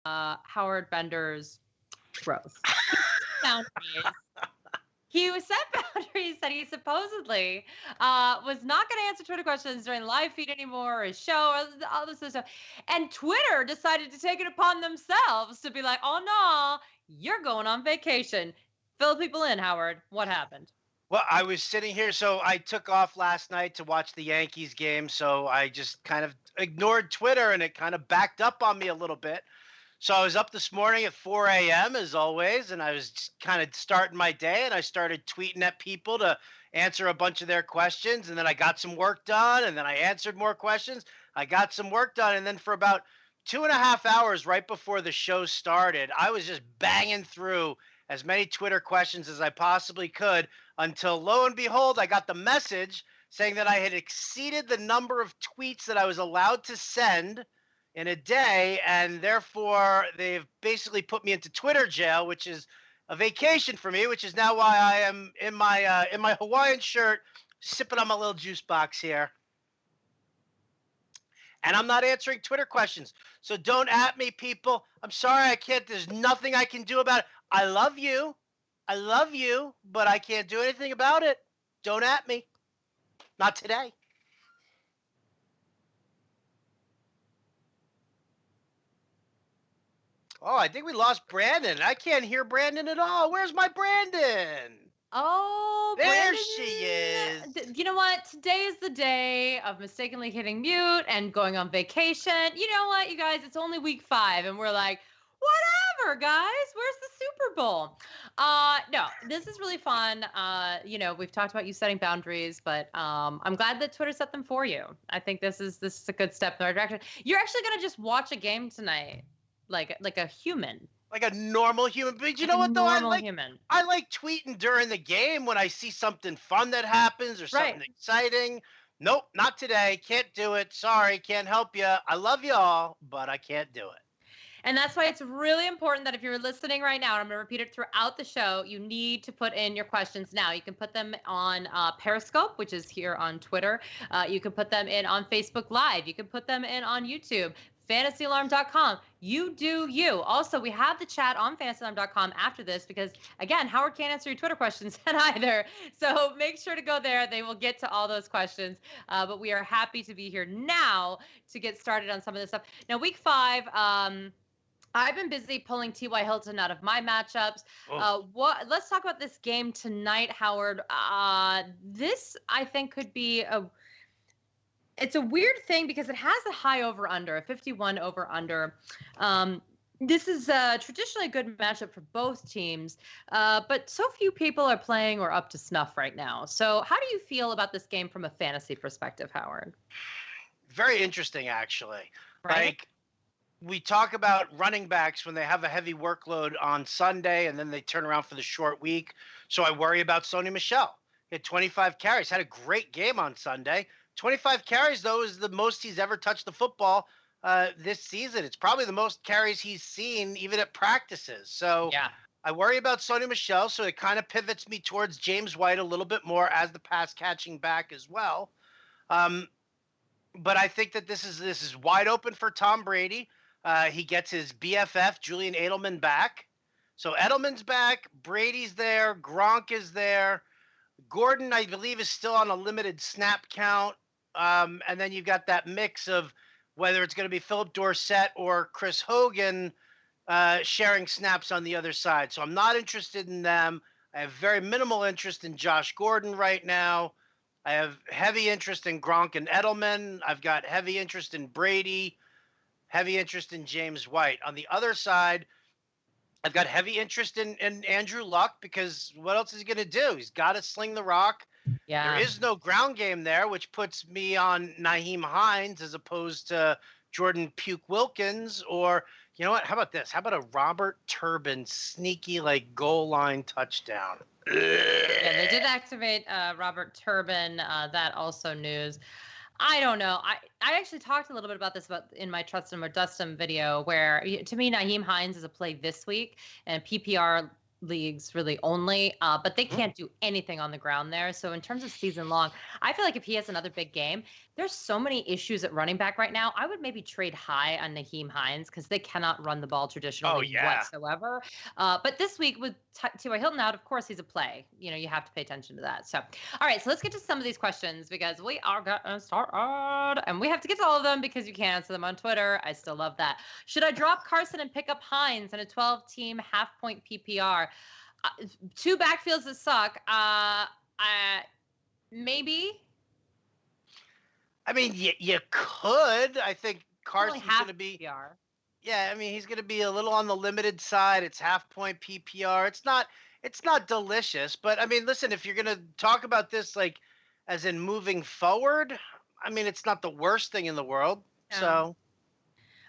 Howard Bender's roast. Boundaries. He set boundaries that he supposedly was not going to answer Twitter questions during the live feed anymore, or his show, or all this other stuff. And Twitter decided to take it upon themselves to be like, oh, no, you're going on vacation. Fill people in, Howard. What happened? Well, I was sitting here, so I took off last night to watch the Yankees game, so I just kind of ignored Twitter, and it kind of backed up on me a little bit. So I was up this morning at 4 a.m. as always, and I was just kind of starting my day, and I started tweeting at people to answer a bunch of their questions, and then I got some work done, and then I answered more questions. I got some work done, and then for about 2.5 hours right before the show started, I was just banging through as many Twitter questions as I possibly could until, lo and behold, I got the message saying that I had exceeded the number of tweets that I was allowed to send in a day, and therefore they've basically put me into Twitter jail, which is a vacation for me, which is now why I am in my Hawaiian shirt, sipping on my little juice box here. And I'm not answering Twitter questions. So don't at me, people. I'm sorry, I can't. There's nothing I can do about it. I love you, but I can't do anything about it. Don't at me. Not today. Oh, I think we lost Brandon. I can't hear Brandon at all. Where's my Brandon? Oh, there Brandon. She is. You know what? Today is the day of mistakenly hitting mute and going on vacation. You know what, you guys? It's only week 5, and we're like, whatever, guys. Where's the Super Bowl? No, this is really fun. We've talked about you setting boundaries, but I'm glad that Twitter set them for you. I think this is a good step in the right direction. You're actually gonna just watch a game tonight, like a human. Like a normal human. But you know what, though? I like tweeting during the game when I see something fun that happens or something exciting. Nope, not today. Can't do it. Sorry, can't help you. I love you all, but I can't do it. And that's why it's really important that if you're listening right now, and I'm going to repeat it throughout the show, you need to put in your questions now. You can put them on Periscope, which is here on Twitter. You can put them in on Facebook Live. You can put them in on YouTube. FantasyAlarm.com. You do you. Also, we have the chat on FantasyAlarm.com after this because, again, Howard can't answer your Twitter questions either. So make sure to go there. They will get to all those questions. But we are happy to be here now to get started on some of this stuff. Now, week 5, I've been busy pulling T.Y. Hilton out of my matchups. Let's talk about this game tonight, Howard. This, I think, could be it's a weird thing because it has a high over-under, a 51 over-under. This is traditionally a good matchup for both teams, but so few people are playing or up to snuff right now. So how do you feel about this game from a fantasy perspective, Howard? Very interesting, actually. Right? Like, we talk about running backs when they have a heavy workload on Sunday and then they turn around for the short week. So I worry about Sony Michel. He had 25 carries, had a great game on Sunday. 25 carries, though, is the most he's ever touched the football this season. It's probably the most carries he's seen even at practices. So yeah. I worry about Sony Michel, so it kind of pivots me towards James White a little bit more as the pass-catching back as well. But I think that this is wide open for Tom Brady. He gets his BFF, Julian Edelman, back. So Edelman's back, Brady's there, Gronk is there. Gordon, I believe, is still on a limited snap count. And then you've got that mix of whether it's going to be Phillip Dorsett or Chris Hogan sharing snaps on the other side. So I'm not interested in them. I have very minimal interest in Josh Gordon right now. I have heavy interest in Gronk and Edelman. I've got heavy interest in Brady, heavy interest in James White. On the other side, I've got heavy interest in Andrew Luck because what else is he going to do? He's got to sling the rock. Yeah. There is no ground game there, which puts me on Nyheim Hines as opposed to Jordan Puke Wilkins. Or, you know what? How about this? How about a Robert Turbin sneaky, goal line touchdown? Yeah, they did activate Robert Turbin. That also news. I don't know. I actually talked a little bit about this in my Trust Him or Dust Him video where, to me, Nyheim Hines is a play this week, and PPR leagues really only, but they can't do anything on the ground there. So in terms of season long, I feel like if he has another big game, there's so many issues at running back right now. I would maybe trade high on Nyheim Hines because they cannot run the ball traditionally whatsoever. But this week with T.Y. Hilton out, of course, he's a play. You have to pay attention to that. So, all right, so let's get to some of these questions because we are going to start, and we have to get to all of them because you can't answer them on Twitter. I still love that. Should I drop Carson and pick up Hines in a 12-team half-point PPR? Two backfields that suck. Maybe. I mean, you could. I think Carson's going to be. PPR. Yeah, I mean, he's going to be a little on the limited side. It's half-point PPR. It's not delicious, but I mean, listen, if you're going to talk about this like as in moving forward, I mean, it's not the worst thing in the world. Yeah. So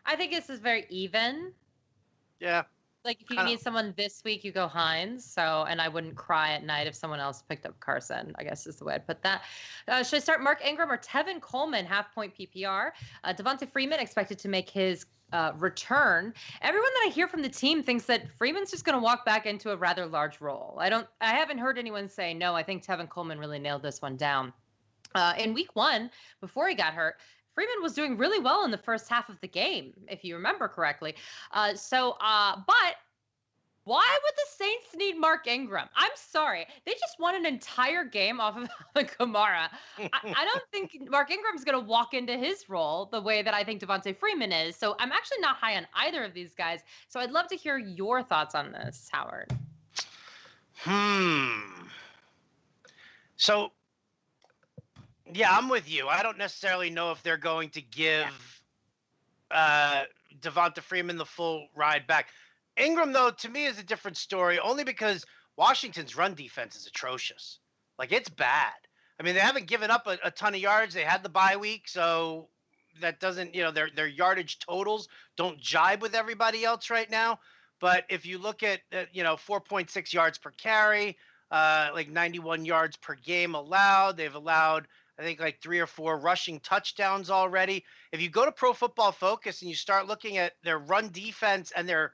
I think this is very even. Yeah. Like if you need someone this week, you go Hines. And I wouldn't cry at night if someone else picked up Carson, I guess is the way I'd put that. Should I start Mark Ingram or Tevin Coleman, half-point PPR? Devonta Freeman expected to make his return. Everyone that I hear from the team thinks that Freeman's just going to walk back into a rather large role. I haven't heard anyone say, no, I think Tevin Coleman really nailed this one down. In week 1, before he got hurt, Freeman was doing really well in the first half of the game, if you remember correctly. But why would the Saints need Mark Ingram? I'm sorry. They just won an entire game off of Alvin Kamara. I don't think Mark Ingram's going to walk into his role the way that I think Devonta Freeman is. So I'm actually not high on either of these guys. So I'd love to hear your thoughts on this, Howard. So, yeah, I'm with you. I don't necessarily know if they're going to give Devonta Freeman the full ride back. Ingram, though, to me is a different story, only because Washington's run defense is atrocious. Like, it's bad. I mean, they haven't given up a ton of yards. They had the bye week, so that doesn't, their yardage totals don't jibe with everybody else right now. But if you look at, 4.6 yards per carry, like 91 yards per game allowed, they've allowed, I think, like 3 or 4 rushing touchdowns already. If you go to Pro Football Focus and you start looking at their run defense and their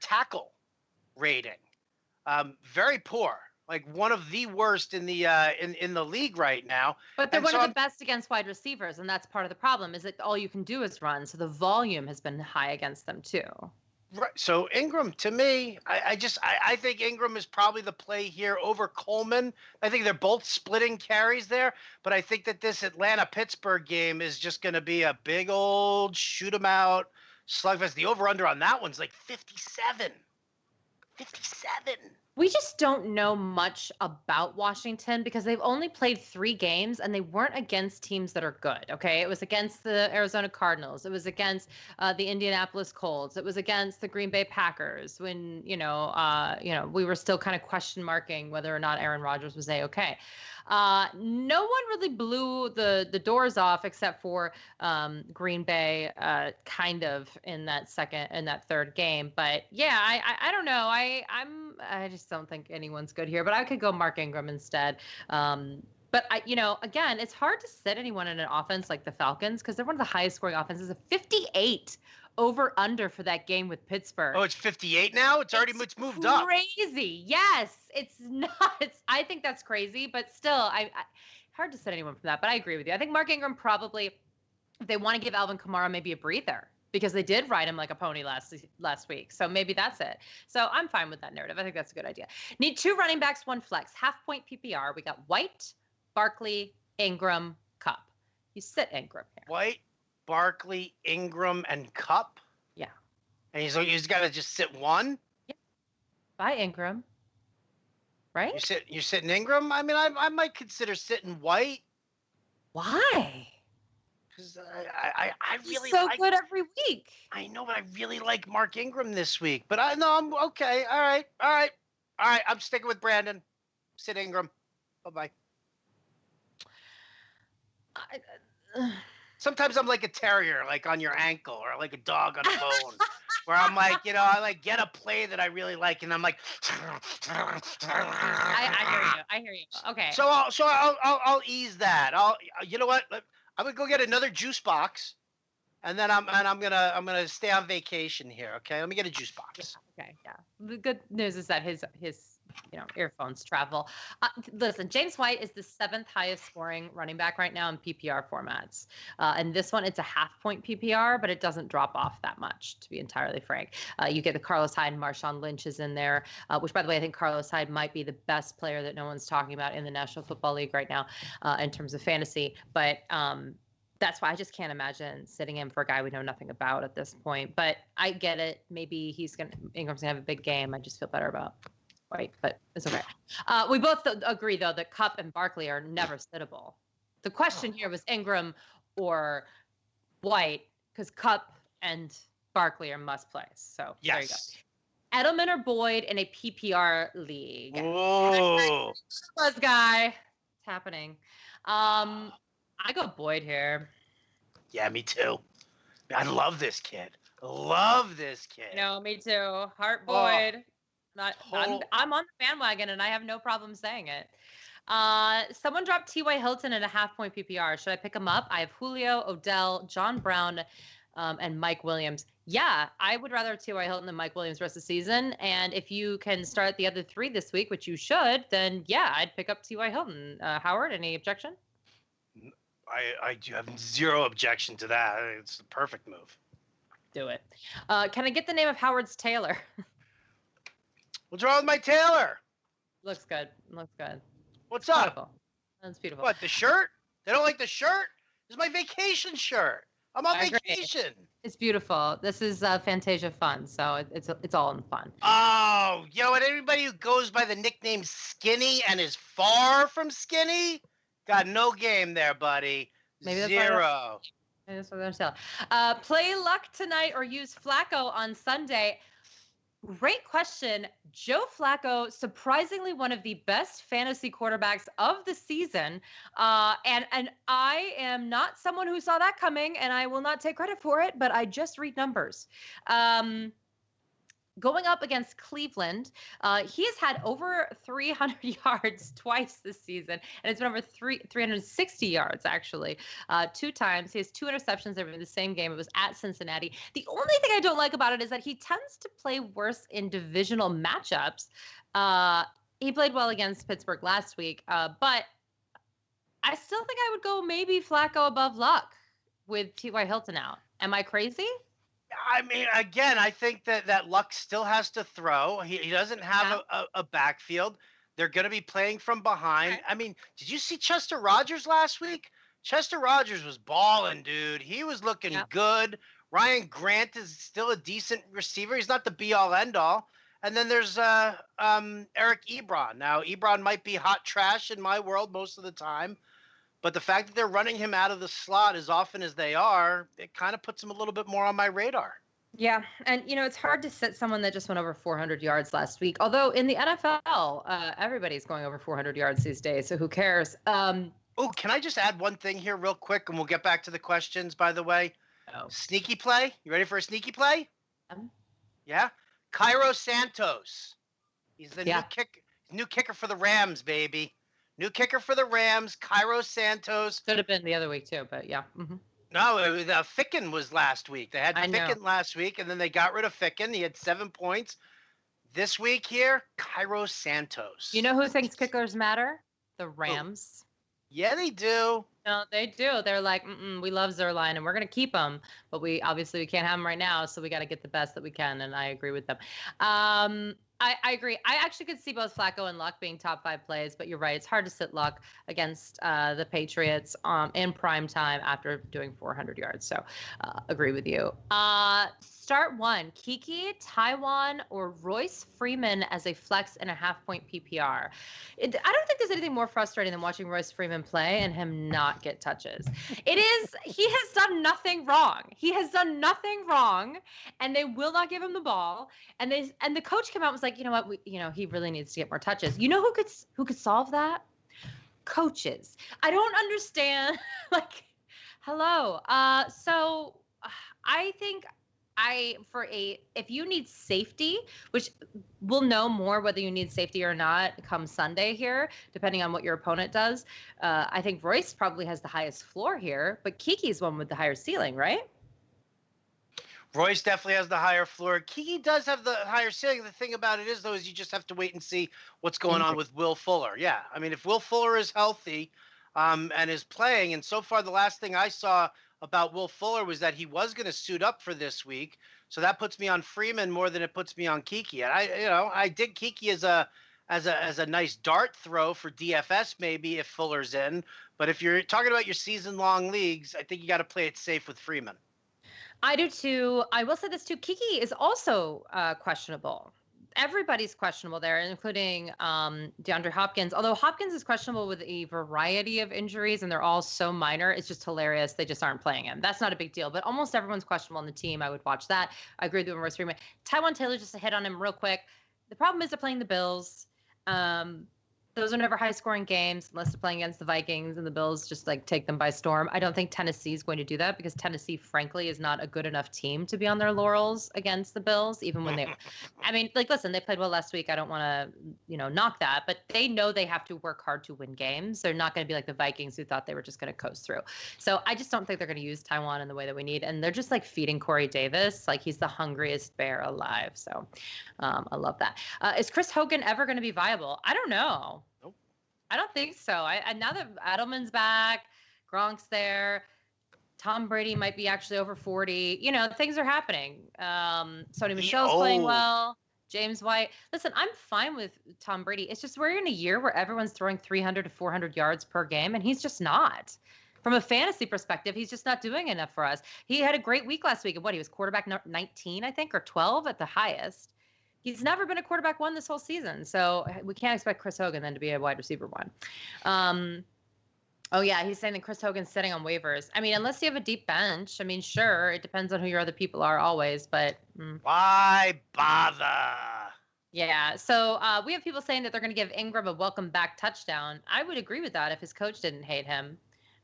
tackle rating, very poor, like one of the worst in the in the league right now. But they're one of the best against wide receivers, and that's part of the problem. Is that all you can do is run, so the volume has been high against them too. Right. So Ingram, to me, I think Ingram is probably the play here over Coleman. I think they're both splitting carries there, but I think that this Atlanta-Pittsburgh game is just going to be a big old shoot 'em out slugfest. The over-under on that one's like 57. 57. We just don't know much about Washington because they've only played 3 games and they weren't against teams that are good. Okay. It was against the Arizona Cardinals. It was against the Indianapolis Colts. It was against the Green Bay Packers when, we were still kind of question marking whether or not Aaron Rodgers was A-okay. No one really blew the doors off except for Green Bay, kind of in that third game. But yeah, I don't know. I just don't think anyone's good here. But I could go Mark Ingram instead. But again, it's hard to sit anyone in an offense like the Falcons because they're one of the highest scoring offenses. A 58 over under for that game with Pittsburgh. Oh, it's 58 now? It's moved up. Crazy. Yes. It's not. I think that's crazy, but still, I hard to set anyone from that, but I agree with you. I think Mark Ingram probably, if they want to give Alvin Kamara maybe a breather, because they did ride him like a pony last week. So maybe that's it. So I'm fine with that narrative. I think that's a good idea. Need 2 running backs, 1 flex, half-point PPR. We got White, Barkley, Ingram, Kupp. You sit Ingram here. White, Barkley, Ingram, and Kupp? Yeah. And he's got to just sit one? Yeah. Bye, Ingram. Right? You're sitting Ingram? I mean, I might consider sitting White. Why? Because I really He's so good every week. I know, but I really like Mark Ingram this week. But I'm okay. All right. I'm sticking with Brandon. Sit Ingram. Bye-bye. Sometimes I'm like a terrier, like on your ankle, or like a dog on a bone, where I'm like, I like get a play that I really like, and I'm like. I hear you. Okay. So I'll ease that. You know what? I'm gonna go get another juice box, and then I'm gonna stay on vacation here. Okay, let me get a juice box. Yeah, okay, yeah. The good news is that his earphones travel. Listen, James White is the 7th highest scoring running back right now in PPR formats. And this one, it's a half-point PPR, but it doesn't drop off that much, to be entirely frank. You get the Carlos Hyde and Marshawn Lynch is in there, which, by the way, I think Carlos Hyde might be the best player that no one's talking about in the National Football League right now in terms of fantasy. But that's why I just can't imagine sitting him for a guy we know nothing about at this point. But I get it. Maybe Ingram's going to have a big game. I just feel better about White, but it's okay. We both agree, though, that Kupp and Barkley are never sittable. The question here was Ingram or White, because Kupp and Barkley are must-plays. So yes. There you go. Edelman or Boyd in a PPR league. Whoa. Buzz guy. It's happening. I go Boyd here. Yeah, me too. I love this kid. No, me too. Heart Boyd. I'm on the bandwagon, and I have no problem saying it. Someone dropped T.Y. Hilton in a half-point PPR. Should I pick him up? I have Julio, Odell, John Brown, and Mike Williams. Yeah, I would rather have T.Y. Hilton than Mike Williams the rest of the season. And if you can start the other 3 this week, which you should, then yeah, I'd pick up T.Y. Hilton. Howard, any objection? I do have zero objection to that. It's the perfect move. Do it. Can I get the name of Howard's Taylor? What's wrong with my Taylor? Looks good. What's up? Beautiful. That's beautiful. What, the shirt? They don't like the shirt? This is my vacation shirt. I'm on vacation. It's beautiful. This is Fantasia Fun, so it's all in fun. Oh, you know what? Anybody who goes by the nickname Skinny and is far from skinny, got no game there, buddy. Maybe that's zero. Maybe that's what they're saying. Play Luck tonight or use Flacco on Sunday. Great question. Joe Flacco, surprisingly one of the best fantasy quarterbacks of the season. And I am not someone who saw that coming, and I will not take credit for it, but I just read numbers. Going up against Cleveland, he has had over 300 yards twice this season, and it's been over 360 yards, actually, 2 times. He has 2 interceptions over the same game. It was at Cincinnati. The only thing I don't like about it is that he tends to play worse in divisional matchups. He played well against Pittsburgh last week, but I still think I would go maybe Flacco above Luck with T.Y. Hilton out. Am I crazy? I mean, again, I think that Luck still has to throw. He doesn't have a backfield. They're going to be playing from behind. Okay. I mean, did you see Chester Rogers last week? Chester Rogers was balling, dude. He was looking good. Ryan Grant is still a decent receiver. He's not the be-all, end-all. And then there's Eric Ebron. Now, Ebron might be hot trash in my world most of the time. But the fact that they're running him out of the slot as often as they are, it kind of puts him a little bit more on my radar. Yeah, and, it's hard to sit someone that just went over 400 yards last week. Although in the NFL, everybody's going over 400 yards these days, so who cares? Can I just add one thing here real quick, and we'll get back to the questions, by the way? Sneaky play? You ready for a sneaky play? Yeah? Cairo Santos. He's the new kicker for the Rams, baby. New kicker for the Rams, Cairo Santos. Could have been the other week too, but yeah. Mm-hmm. No, Ficken was last week. They had Ficken last week, and then they got rid of Ficken. He had 7 points. This week here, Cairo Santos. You know who thinks kickers matter? The Rams. Yeah, they do. No, they do. They're like, we love Zerline, and we're going to keep him. But we can't have him right now, so we got to get the best that we can, and I agree with them. I agree. I actually could see both Flacco and Luck being top 5 plays, but you're right. It's hard to sit Luck against the Patriots in prime time after doing 400 yards. So agree with you. Start 1, Kiki, Taiwan, or Royce Freeman as a flex in a half-point PPR. I don't think there's anything more frustrating than watching Royce Freeman play and him not get touches. He has done nothing wrong. He has done nothing wrong, and they will not give him the ball. And the coach came out and was like, you know what, he really needs to get more touches. You know who could solve that? Coaches. I don't understand. Hello. So I think if you need safety, which we'll know more whether you need safety or not come Sunday here, depending on what your opponent does. I think Royce probably has the highest floor here, but Kiki's one with the higher ceiling, right? Royce definitely has the higher floor. Kiki does have the higher ceiling. The thing about it is, though, is you just have to wait and see what's going on with Will Fuller. Yeah, I mean, if Will Fuller is healthy and is playing, and so far the last thing I saw about Will Fuller was that he was going to suit up for this week. So that puts me on Freeman more than it puts me on Kiki. And I dig Kiki as a nice dart throw for DFS maybe if Fuller's in. But if you're talking about your season-long leagues, I think you got to play it safe with Freeman. I do too. I will say this too. Kiki is also questionable. Everybody's questionable there, including DeAndre Hopkins. Although Hopkins is questionable with a variety of injuries, and they're all so minor. It's just hilarious. They just aren't playing him. That's not a big deal. But almost everyone's questionable on the team. I would watch that. I agree with Royce Freeman. Tyrod Taylor, just to hit on him real quick. The problem is they're playing the Bills. Those are never high-scoring games unless they're playing against the Vikings and the Bills just like take them by storm. I don't think Tennessee is going to do that because Tennessee, frankly, is not a good enough team to be on their laurels against the Bills, even when they – I mean, like, listen, they played well last week. I don't want to, knock that. But they know they have to work hard to win games. They're not going to be like the Vikings who thought they were just going to coast through. So I just don't think they're going to use Taiwan in the way that we need. And they're just like feeding Corey Davis. Like he's the hungriest bear alive. So I love that. Is Chris Hogan ever going to be viable? I don't know. I don't think so. I now that Edelman's back, Gronk's there, Tom Brady might be actually over 40. Things are happening. Sony Michel's playing well. James White. Listen, I'm fine with Tom Brady. It's just we're in a year where everyone's throwing 300 to 400 yards per game, and he's just not. From a fantasy perspective, he's just not doing enough for us. He had a great week last week. He was quarterback 19, I think, or 12 at the highest. He's never been a quarterback one this whole season. So we can't expect Chris Hogan then to be a wide receiver one. He's saying that Chris Hogan's sitting on waivers. I mean, unless you have a deep bench, I mean, sure, it depends on who your other people are always, but. Why bother? Yeah, so we have people saying that they're going to give Ingram a welcome back touchdown. I would agree with that if his coach didn't hate him.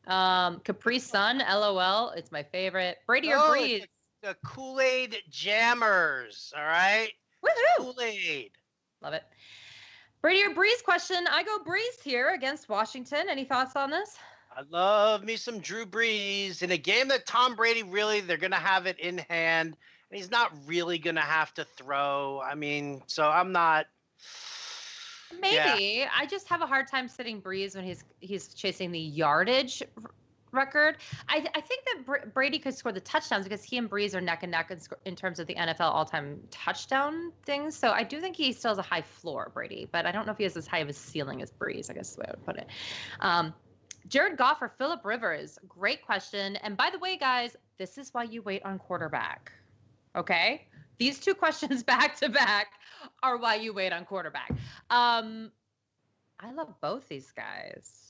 Capri Sun, LOL, it's my favorite. Brady or Breeze? The Kool-Aid Jammers, all right? Woohoo! Kool-Aid. Love it. Brady or Breeze question. I go Breeze here against Washington. Any thoughts on this? I love me some Drew Brees. In a game that Tom Brady they're going to have it in hand, and he's not really going to have to throw. I mean, so I'm not. Maybe. Yeah. I just have a hard time sitting Breeze when he's chasing the yardage record. I think that Brady could score the touchdowns because he and Breeze are neck and neck in terms of the NFL all-time touchdown things. So I do think he still has a high floor, Brady, but I don't know if he has as high of a ceiling as Breeze, I guess is the way I would put it. Jared Goff or Phillip Rivers? Great question. And by the way, guys, this is why you wait on quarterback. Okay? These two questions back to back are why you wait on quarterback. I love both these guys.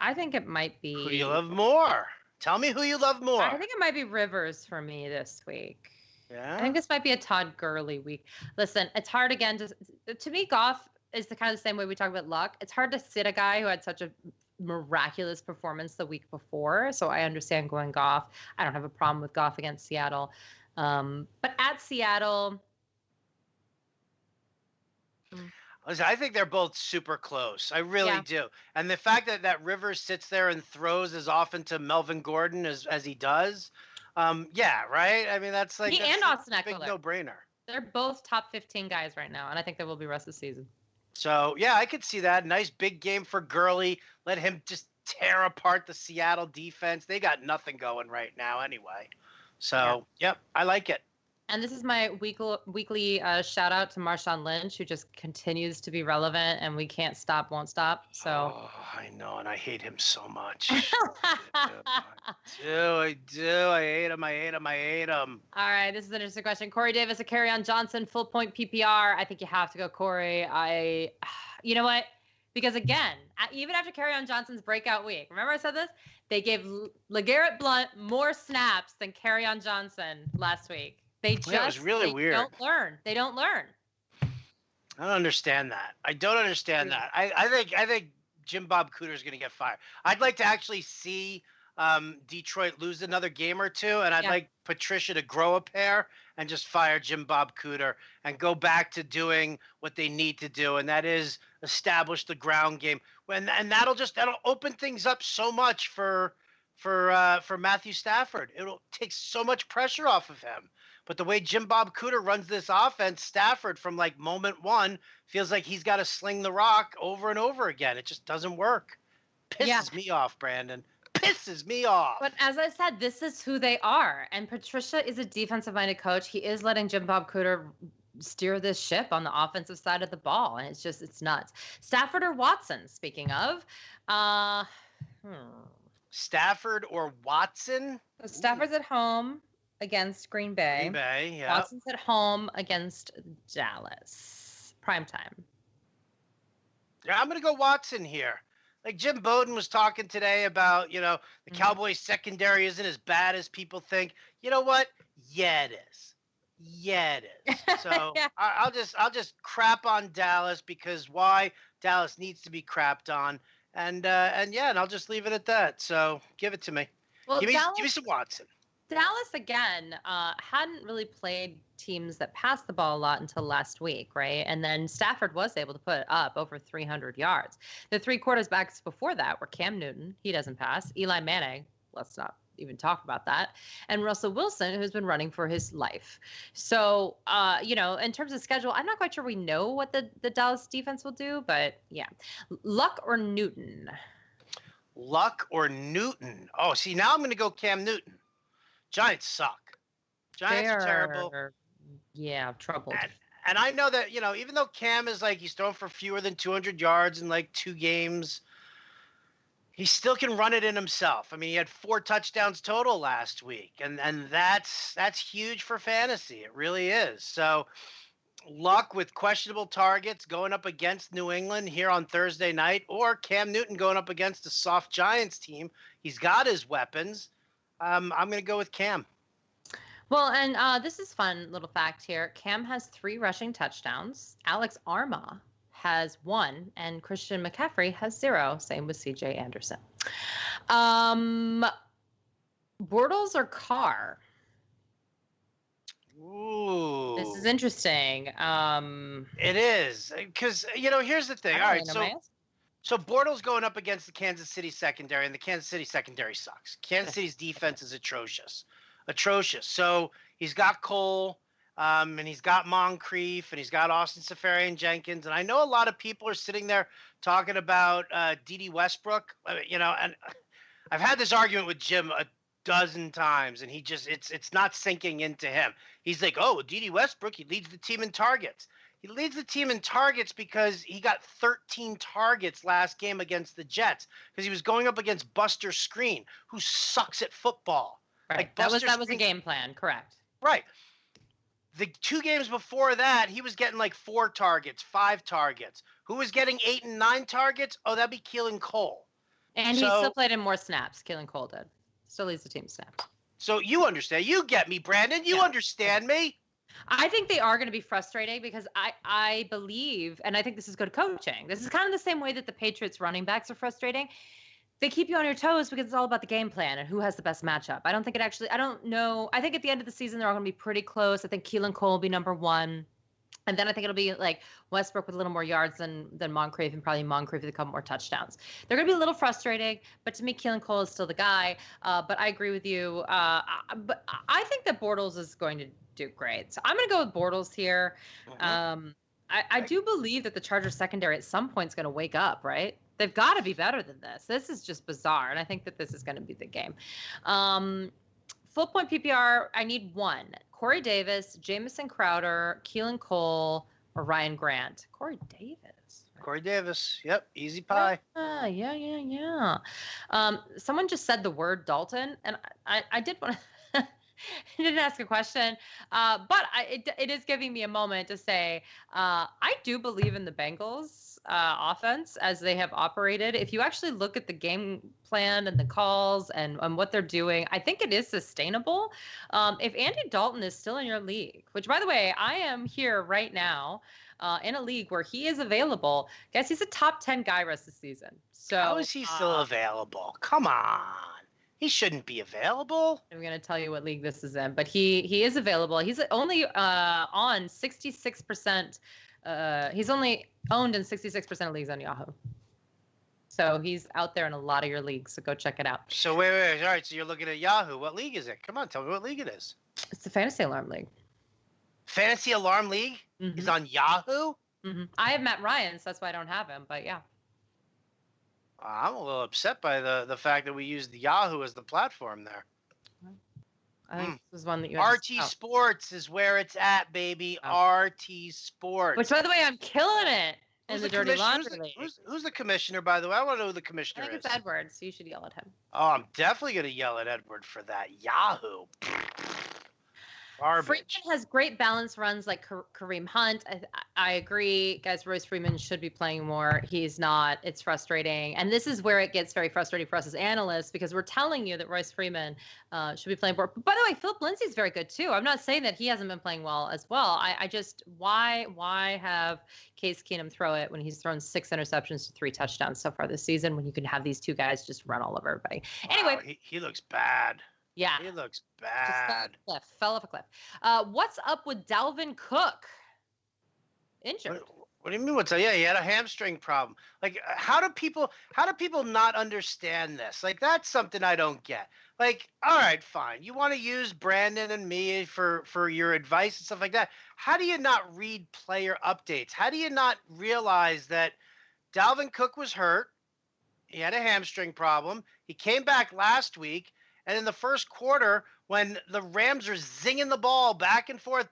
I think it might be. Who do you love more? Tell me who you love more. I think it might be Rivers for me this week. Yeah. I think this might be a Todd Gurley week. Listen, it's hard again to me. Goff is the kind of the same way we talk about luck. It's hard to sit a guy who had such a miraculous performance the week before. So I understand going Goff. I don't have a problem with Goff against Seattle, but at Seattle. Listen, I think they're both super close. I really do. And the fact that Rivers sits there and throws as often to Melvin Gordon as he does, right? I mean, that's like and Austin Eckler. Big no-brainer. They're both top 15 guys right now, and I think they will be rest of the season. So, yeah, I could see that. Nice big game for Gurley. Let him just tear apart the Seattle defense. They got nothing going right now anyway. So, yep, I like it. And this is my weekly shout out to Marshawn Lynch, who just continues to be relevant, and we can't stop, won't stop. So I know, and I hate him so much. I do. I hate him. All right, this is an interesting question. Corey Davis, a Kerryon Johnson, full point PPR. I think you have to go Corey. You know what? Because again, even after Kerryon Johnson's breakout week, remember I said this? They gave LeGarrette Blount more snaps than Kerryon Johnson last week. They just it was really weird. They don't learn. I don't understand that. I don't understand that. I think Jim Bob Cooter is going to get fired. I'd like to actually see Detroit lose another game or two, and I'd like Patricia to grow a pair and just fire Jim Bob Cooter and go back to doing what they need to do, and that is establish the ground game. And that'll open things up so much for for Matthew Stafford. It'll take so much pressure off of him. But the way Jim Bob Cooter runs this offense, Stafford from like moment one feels like he's got to sling the rock over and over again. It just doesn't work. Pisses me off, Brandon. Pisses me off. But as I said, this is who they are. And Patricia is a defensive-minded coach. He is letting Jim Bob Cooter steer this ship on the offensive side of the ball. And it's nuts. Stafford or Watson, speaking of. Stafford or Watson? So Stafford's at home against Green Bay. Green Bay, yeah. Watson's at home against Dallas. Primetime. Yeah, I'm going to go Watson here. Like Jim Bowden was talking today about, the Cowboys secondary isn't as bad as people think. You know what? Yeah, it is. Yeah, it is. So yeah. I'll just crap on Dallas because why? Dallas needs to be crapped on. And I'll just leave it at that. So give it to me. Well, give me some Watson. Dallas, again, hadn't really played teams that passed the ball a lot until last week, right? And then Stafford was able to put up over 300 yards. The three quarterbacks before that were Cam Newton. He doesn't pass. Eli Manning. Let's not even talk about that. And Russell Wilson, who's been running for his life. So, in terms of schedule, I'm not quite sure we know what the Dallas defense will do, but yeah. Luck or Newton? Luck or Newton? Oh, see, now I'm going to go Cam Newton. Giants suck. Giants are terrible. Yeah, troubled. And I know that, even though Cam is like, he's thrown for fewer than 200 yards in like 2 games, he still can run it in himself. I mean, he had 4 touchdowns total last week, and that's huge for fantasy. It really is. So Luck with questionable targets going up against New England here on Thursday night, or Cam Newton going up against a soft Giants team. He's got his weapons. I'm going to go with Cam. Well, and this is fun little fact here. Cam has 3 rushing touchdowns. Alex Arma has 1, and Christian McCaffrey has 0. Same with C.J. Anderson. Bortles or Carr? Ooh. This is interesting. It is. Because, here's the thing. All right, so Bortles going up against the Kansas City secondary, and the Kansas City secondary sucks. Kansas City's defense is atrocious. So he's got Cole, and he's got Moncrief, and he's got Austin Seferian-Jenkins. And I know a lot of people are sitting there talking about D.D. Westbrook, and I've had this argument with Jim a dozen times, and it's not sinking into him. He's like, oh, D.D. Westbrook, he leads the team in targets. He leads the team in targets because he got 13 targets last game against the Jets because he was going up against Buster Skrine, who sucks at football. Right. Like that was a game plan, correct? Right. The 2 games before that, he was getting like 4 targets, 5 targets. Who was getting 8 and 9 targets? Oh, that'd be Keelan Cole. And he still played in more snaps. Keelan Cole did. Still leads the team snaps. So you understand. You get me, Brandon. You understand me. I think they are going to be frustrating because I believe, and I think this is good coaching. This is kind of the same way that the Patriots running backs are frustrating. They keep you on your toes because it's all about the game plan and who has the best matchup. I don't know. I think at the end of the season, they're all going to be pretty close. I think Keelan Cole will be number 1. And then I think it'll be like Westbrook with a little more yards than Moncrief, and probably Moncrief with a couple more touchdowns. They're going to be a little frustrating, but to me, Keelan Cole is still the guy. But I agree with you. But I think that Bortles is going to do great. So I'm going to go with Bortles here. I do believe that the Chargers secondary at some point is going to wake up, right? They've got to be better than this. This is just bizarre, and I think that this is going to be the game. Full point PPR, I need 1. Corey Davis, Jamison Crowder, Keelan Cole, or Ryan Grant. Corey Davis. Yep. Easy pie. Yeah. Someone just said the word Dalton, and I did want to I didn't ask a question, but it is giving me a moment to say I do believe in the Bengals offense as they have operated. If you actually look at the game plan and the calls and what they're doing, I think it is sustainable. If Andy Dalton is still in your league, which, by the way, I am here right now in a league where he is available. Guys, he's a top 10 guy rest of the season. So how is he still available? Come on. He shouldn't be available. I'm going to tell you what league this is in, but he is available. He's only on 66%. He's only owned in 66% of leagues on Yahoo. So he's out there in a lot of your leagues. So go check it out. So wait. All right. So you're looking at Yahoo. What league is it? Come on, tell me what league it is. It's the Fantasy Alarm League. Fantasy Alarm League is on Yahoo. I have Matt Ryan, so that's why I don't have him. But yeah. I'm a little upset by the fact that we used Yahoo as the platform there. I think this is one that you RT Sports is where it's at, baby. RT Sports. Which, by the way, I'm killing it in the Dirty Laundry League. Who's the commissioner, by the way? I want to know who the commissioner is. I think it's Edward, so you should yell at him. Oh, I'm definitely going to yell at Edward for that. Yahoo. Garbage. Freeman has great balance runs like Kareem Hunt. I agree. Guys, Royce Freeman should be playing more. He's not. It's frustrating. And this is where it gets very frustrating for us as analysts because we're telling you that Royce Freeman should be playing more. But by the way, Phillip Lindsey's very good too. I'm not saying that he hasn't been playing well as well. I just, why have Case Keenum throw it when he's thrown 6 interceptions to 3 touchdowns so far this season when you can have these two guys just run all over everybody? Wow, anyway. He looks bad. Yeah. He looks bad. Just fell off a cliff. What's up with Dalvin Cook? Injured. What do you mean? Yeah, he had a hamstring problem. Like, how do people not understand this? Like, that's something I don't get. Like, all right, fine. You want to use Brandon and me for your advice and stuff like that. How do you not read player updates? How do you not realize that Dalvin Cook was hurt? He had a hamstring problem. He came back last week. And in the first quarter, when the Rams are zinging the ball back and forth,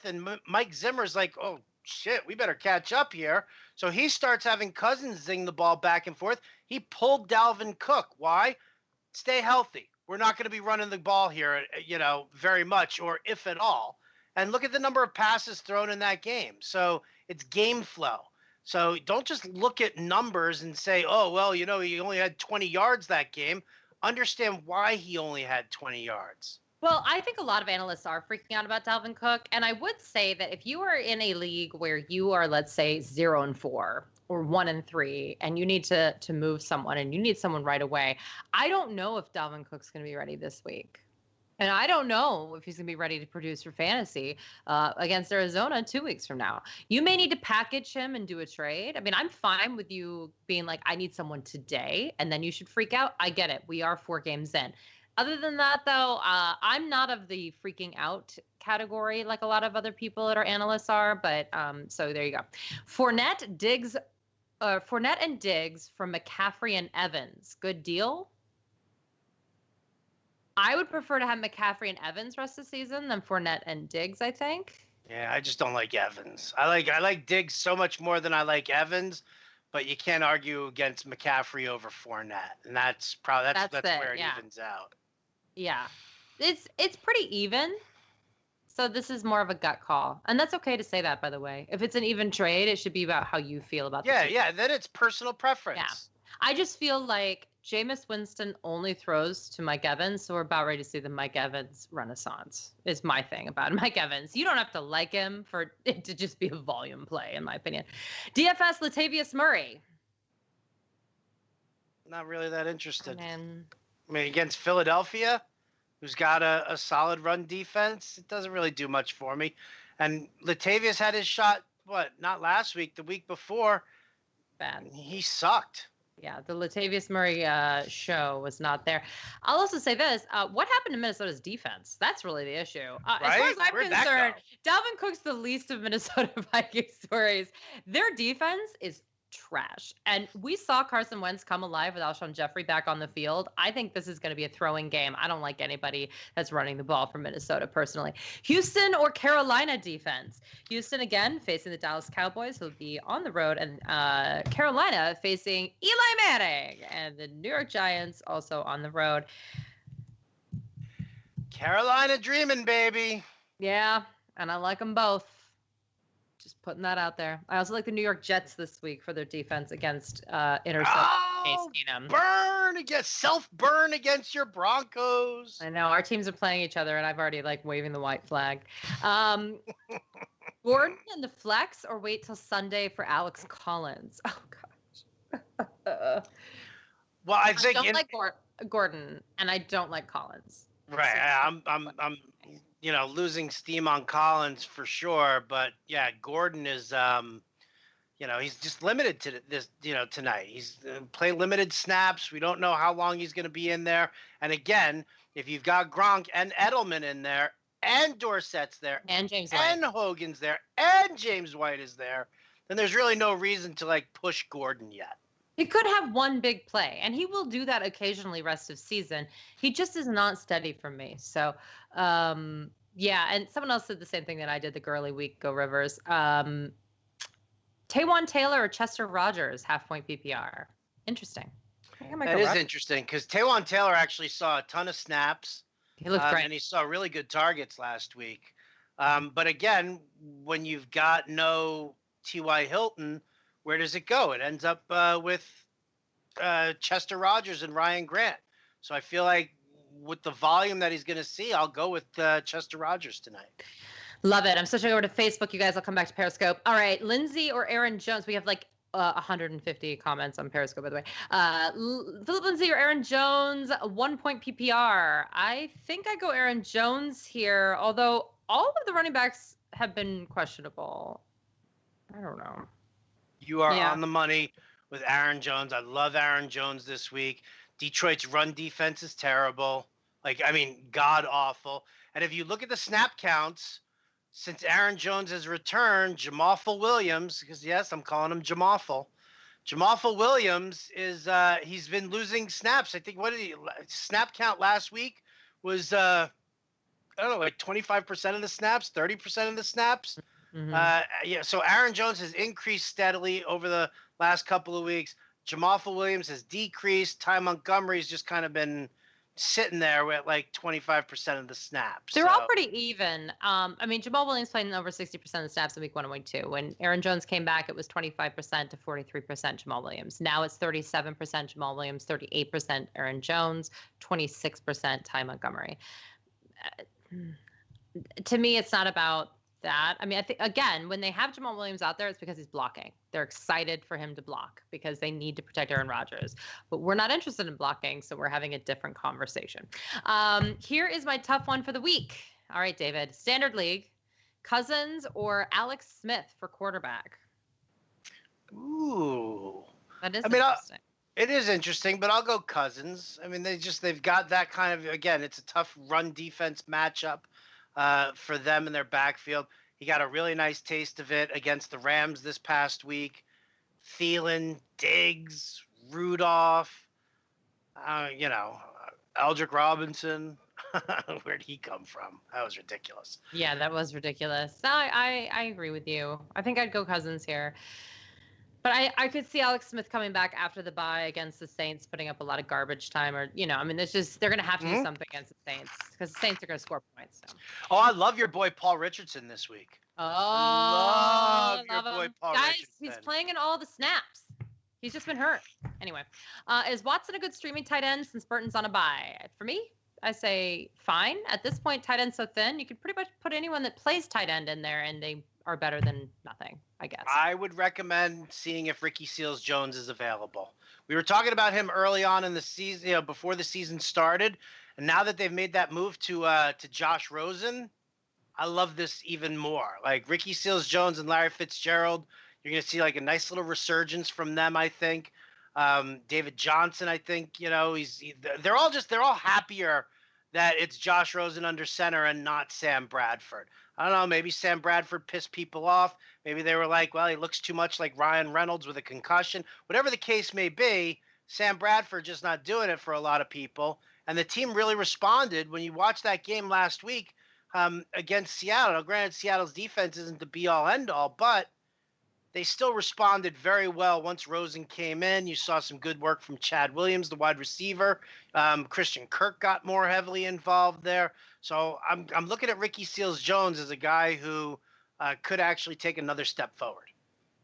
and Mike Zimmer's like, oh, shit, we better catch up here. So he starts having Cousins zing the ball back and forth. He pulled Dalvin Cook. Why? Stay healthy. We're not going to be running the ball here, very much, or if at all. And look at the number of passes thrown in that game. So it's game flow. So don't just look at numbers and say, oh, well, he only had 20 yards that game. Understand why he only had 20 yards. Well, I think a lot of analysts are freaking out about Dalvin Cook. And I would say that if you are in a league where you are, let's say, 0-4 or 1-3, and you need to move someone and you need someone right away, I don't know if Dalvin Cook's going to be ready this week. And I don't know if he's going to be ready to produce for fantasy against Arizona 2 weeks from now. You may need to package him and do a trade. I mean, I'm fine with you being like, I need someone today, and then you should freak out. I get it. We are 4 games in. Other than that, though, I'm not of the freaking out category like a lot of other people that are analysts are. But so there you go. Fournette and Diggs from McCaffrey and Evans. Good deal. I would prefer to have McCaffrey and Evans rest of the season than Fournette and Diggs, I think. Yeah, I just don't like Evans. I like Diggs so much more than I like Evans, but you can't argue against McCaffrey over Fournette, and that's where it evens out. Yeah, it's pretty even. So this is more of a gut call, and that's okay to say that, by the way. If it's an even trade, it should be about how you feel about. Yeah. Then it's personal preference. Yeah, I just feel like Jameis Winston only throws to Mike Evans, so we're about ready to see the Mike Evans renaissance, is my thing about Mike Evans. You don't have to like him for it to just be a volume play, in my opinion. DFS Latavius Murray. Not really that interested. I mean, against Philadelphia, who's got a solid run defense, it doesn't really do much for me. And Latavius had his shot, not last week, the week before. Bad. He sucked. Yeah, the Latavius Murray show was not there. I'll also say this. What happened to Minnesota's defense? That's really the issue. Right? As far as I'm concerned, Dalvin Cook's the least of Minnesota Vikings stories. Their defense is trash. And we saw Carson Wentz come alive with Alshon Jeffrey back on the field. I think this is going to be a throwing game. I don't like anybody that's running the ball for Minnesota personally. Houston or Carolina defense? Houston again facing the Dallas Cowboys, who will be on the road, and Carolina facing Eli Manning and the New York Giants also on the road. Carolina dreaming, baby. Yeah, and I like them both. Just putting that out there. I also like the New York Jets this week for their defense against interception. Self-burn against your Broncos. I know. Our teams are playing each other, and I've already waving the white flag. Gordon in the flex, or wait till Sunday for Alex Collins? Oh, gosh. Well, I think I don't like Gordon, and I don't like Collins. Right. I'm losing steam on Collins for sure, but yeah, Gordon is he's just limited to this, tonight. He's play limited snaps. We don't know how long he's going to be in there. And again, if you've got Gronk and Edelman in there, and Dorsett's there, and James White, and Hogan's there, and James White is there, then there's really no reason to push Gordon yet. He could have one big play, and he will do that occasionally rest of season. He just is not steady for me. So, yeah, and someone else said the same thing that I did the Gurley week, go Rivers. Taywan Taylor or Chester Rogers, half-point PPR. Interesting. That is interesting because Taywan Taylor actually saw a ton of snaps. He looked great. And he saw really good targets last week. But again, when you've got no T.Y. Hilton, where does it go? It ends up with Chester Rogers and Ryan Grant. So I feel like with the volume that he's going to see, I'll go with Chester Rogers tonight. Love it. I'm switching over to Facebook. You guys, I'll come back to Periscope. All right, Lindsey or Aaron Jones. We have 150 comments on Periscope, by the way. Phillip, Lindsey or Aaron Jones, 1-point PPR. I think I go Aaron Jones here, although all of the running backs have been questionable. I don't know. You are on the money with Aaron Jones. I love Aaron Jones this week. Detroit's run defense is terrible. God awful. And if you look at the snap counts, since Aaron Jones has returned, Jamal Williams, because yes, I'm calling him Jamal Williams is he's been losing snaps. I think snap count last week was 25% of the snaps, 30% of the snaps. Mm-hmm. So Aaron Jones has increased steadily over the last couple of weeks. Jamal Williams has decreased. Ty Montgomery's just kind of been sitting there with 25% of the snaps. They're all pretty even. Jamal Williams playing over 60% of the snaps in week 1 and week 2. When Aaron Jones came back, it was 25% to 43% Jamal Williams. Now it's 37% Jamal Williams, 38% Aaron Jones, 26% Ty Montgomery. To me, it's not about that. I think, again, when they have Jamal Williams out there, it's because he's blocking. They're excited for him to block because they need to protect Aaron Rodgers. But we're not interested in blocking, so we're having a different conversation. Here is my tough one for the week. All right, David. Standard League, Cousins or Alex Smith for quarterback? Ooh. That is interesting. It is interesting, but I'll go Cousins. They've got that kind of, again, it's a tough run defense matchup for them in their backfield. He got a really nice taste of it against the Rams this past week. Thielen, Diggs, Rudolph, Aldrick Robinson. Where'd he come from? That was ridiculous. Yeah, that was ridiculous. No, I agree with you. I think I'd go Cousins here. But I could see Alex Smith coming back after the bye against the Saints, putting up a lot of garbage time, or there's just they're going to have to do something against the Saints because the Saints are going to score points. So. Oh, I love your boy Paul Richardson this week. Oh, love your boy Paul Guys, Richardson. He's playing in all the snaps. He's just been hurt. Anyway, is Watson a good streaming tight end since Burton's on a bye? For me, I say fine. At this point, tight end's so thin, you could pretty much put anyone that plays tight end in there, and they are better than nothing, I guess. I would recommend seeing if Ricky Seals-Jones is available. We were talking about him early on in the season, before the season started, and now that they've made that move to Josh Rosen, I love this even more. Ricky Seals-Jones and Larry Fitzgerald, you're going to see a nice little resurgence from them, I think. David Johnson, I think, they're all happier that it's Josh Rosen under center and not Sam Bradford. I don't know, maybe Sam Bradford pissed people off. Maybe they were like, well, he looks too much like Ryan Reynolds with a concussion. Whatever the case may be, Sam Bradford just not doing it for a lot of people. And the team really responded when you watched that game last week against Seattle. Now, granted, Seattle's defense isn't the be-all, end-all, but they still responded very well once Rosen came in. You saw some good work from Chad Williams, the wide receiver. Christian Kirk got more heavily involved there. So I'm looking at Ricky Seals-Jones as a guy who could actually take another step forward.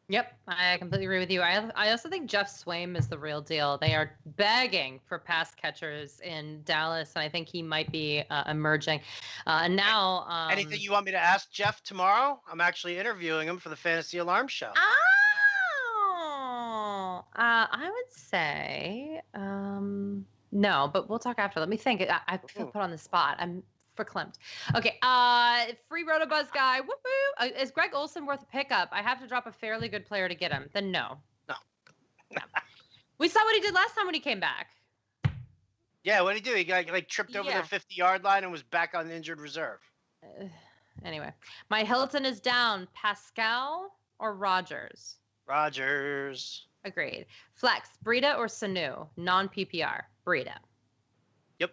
Yep, I completely agree with you. I also think Jeff Swaim is the real deal. They are begging for pass catchers in Dallas, and I think he might be emerging. And now, anything you want me to ask Jeff tomorrow? I'm actually interviewing him for the Fantasy Alarm Show. Oh, I would say no, but we'll talk after. Let me think. I feel put on the spot. I'm Verklempt. Okay. Free Rotobuzz guy. Woohoo! Is Greg Olson worth a pickup? I have to drop a fairly good player to get him. Then no. No. We saw what he did last time when he came back. Yeah, what did he do? He got like tripped over the 50-yard line and was back on injured reserve. Anyway, my Hilton is down. Pascal or Rogers? Rogers. Agreed. Flex, Breida or Sanu? Non-PPR. Breida. Yep.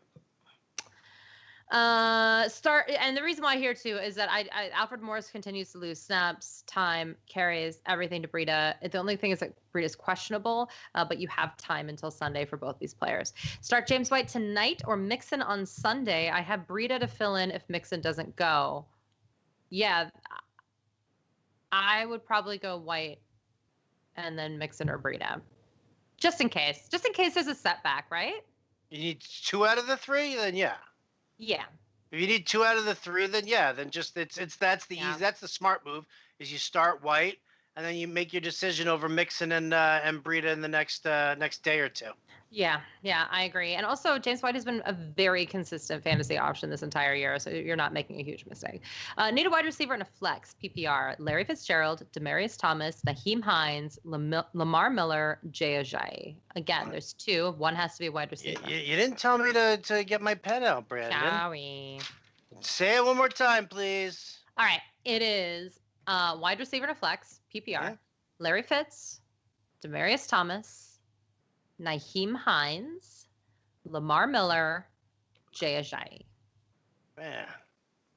And the reason why here too is that Alfred Morris continues to lose snaps, time, carries, everything to Breida. The only thing is that Breida's questionable, but you have time until Sunday for both these players. Start James White tonight or Mixon on Sunday. I have Breida to fill in if Mixon doesn't go. Yeah, I would probably go White and then Mixon or Breida. Just in case there's a setback, right? You need 2 out of the 3, then yeah. Yeah. If you need 2 out of the 3, then yeah, then just that's the easy, that's the smart move. Is you start White and then you make your decision over Mixon and Breida in the next day or two. Yeah, I agree. And also, James White has been a very consistent fantasy option this entire year, so you're not making a huge mistake. Need a wide receiver and a flex, PPR. Larry Fitzgerald, Demaryius Thomas, Nyheim Hines, Lamar Miller, Jay Ajayi. Again, there's 2. One has to be a wide receiver. You didn't tell me to get my pen out, Brandon. Sorry. Say it one more time, please. All right. It is wide receiver and a flex, PPR. Yeah. Larry Fitz, Demaryius Thomas, Nyheim Hines, Lamar Miller, Jay Ajayi. Man,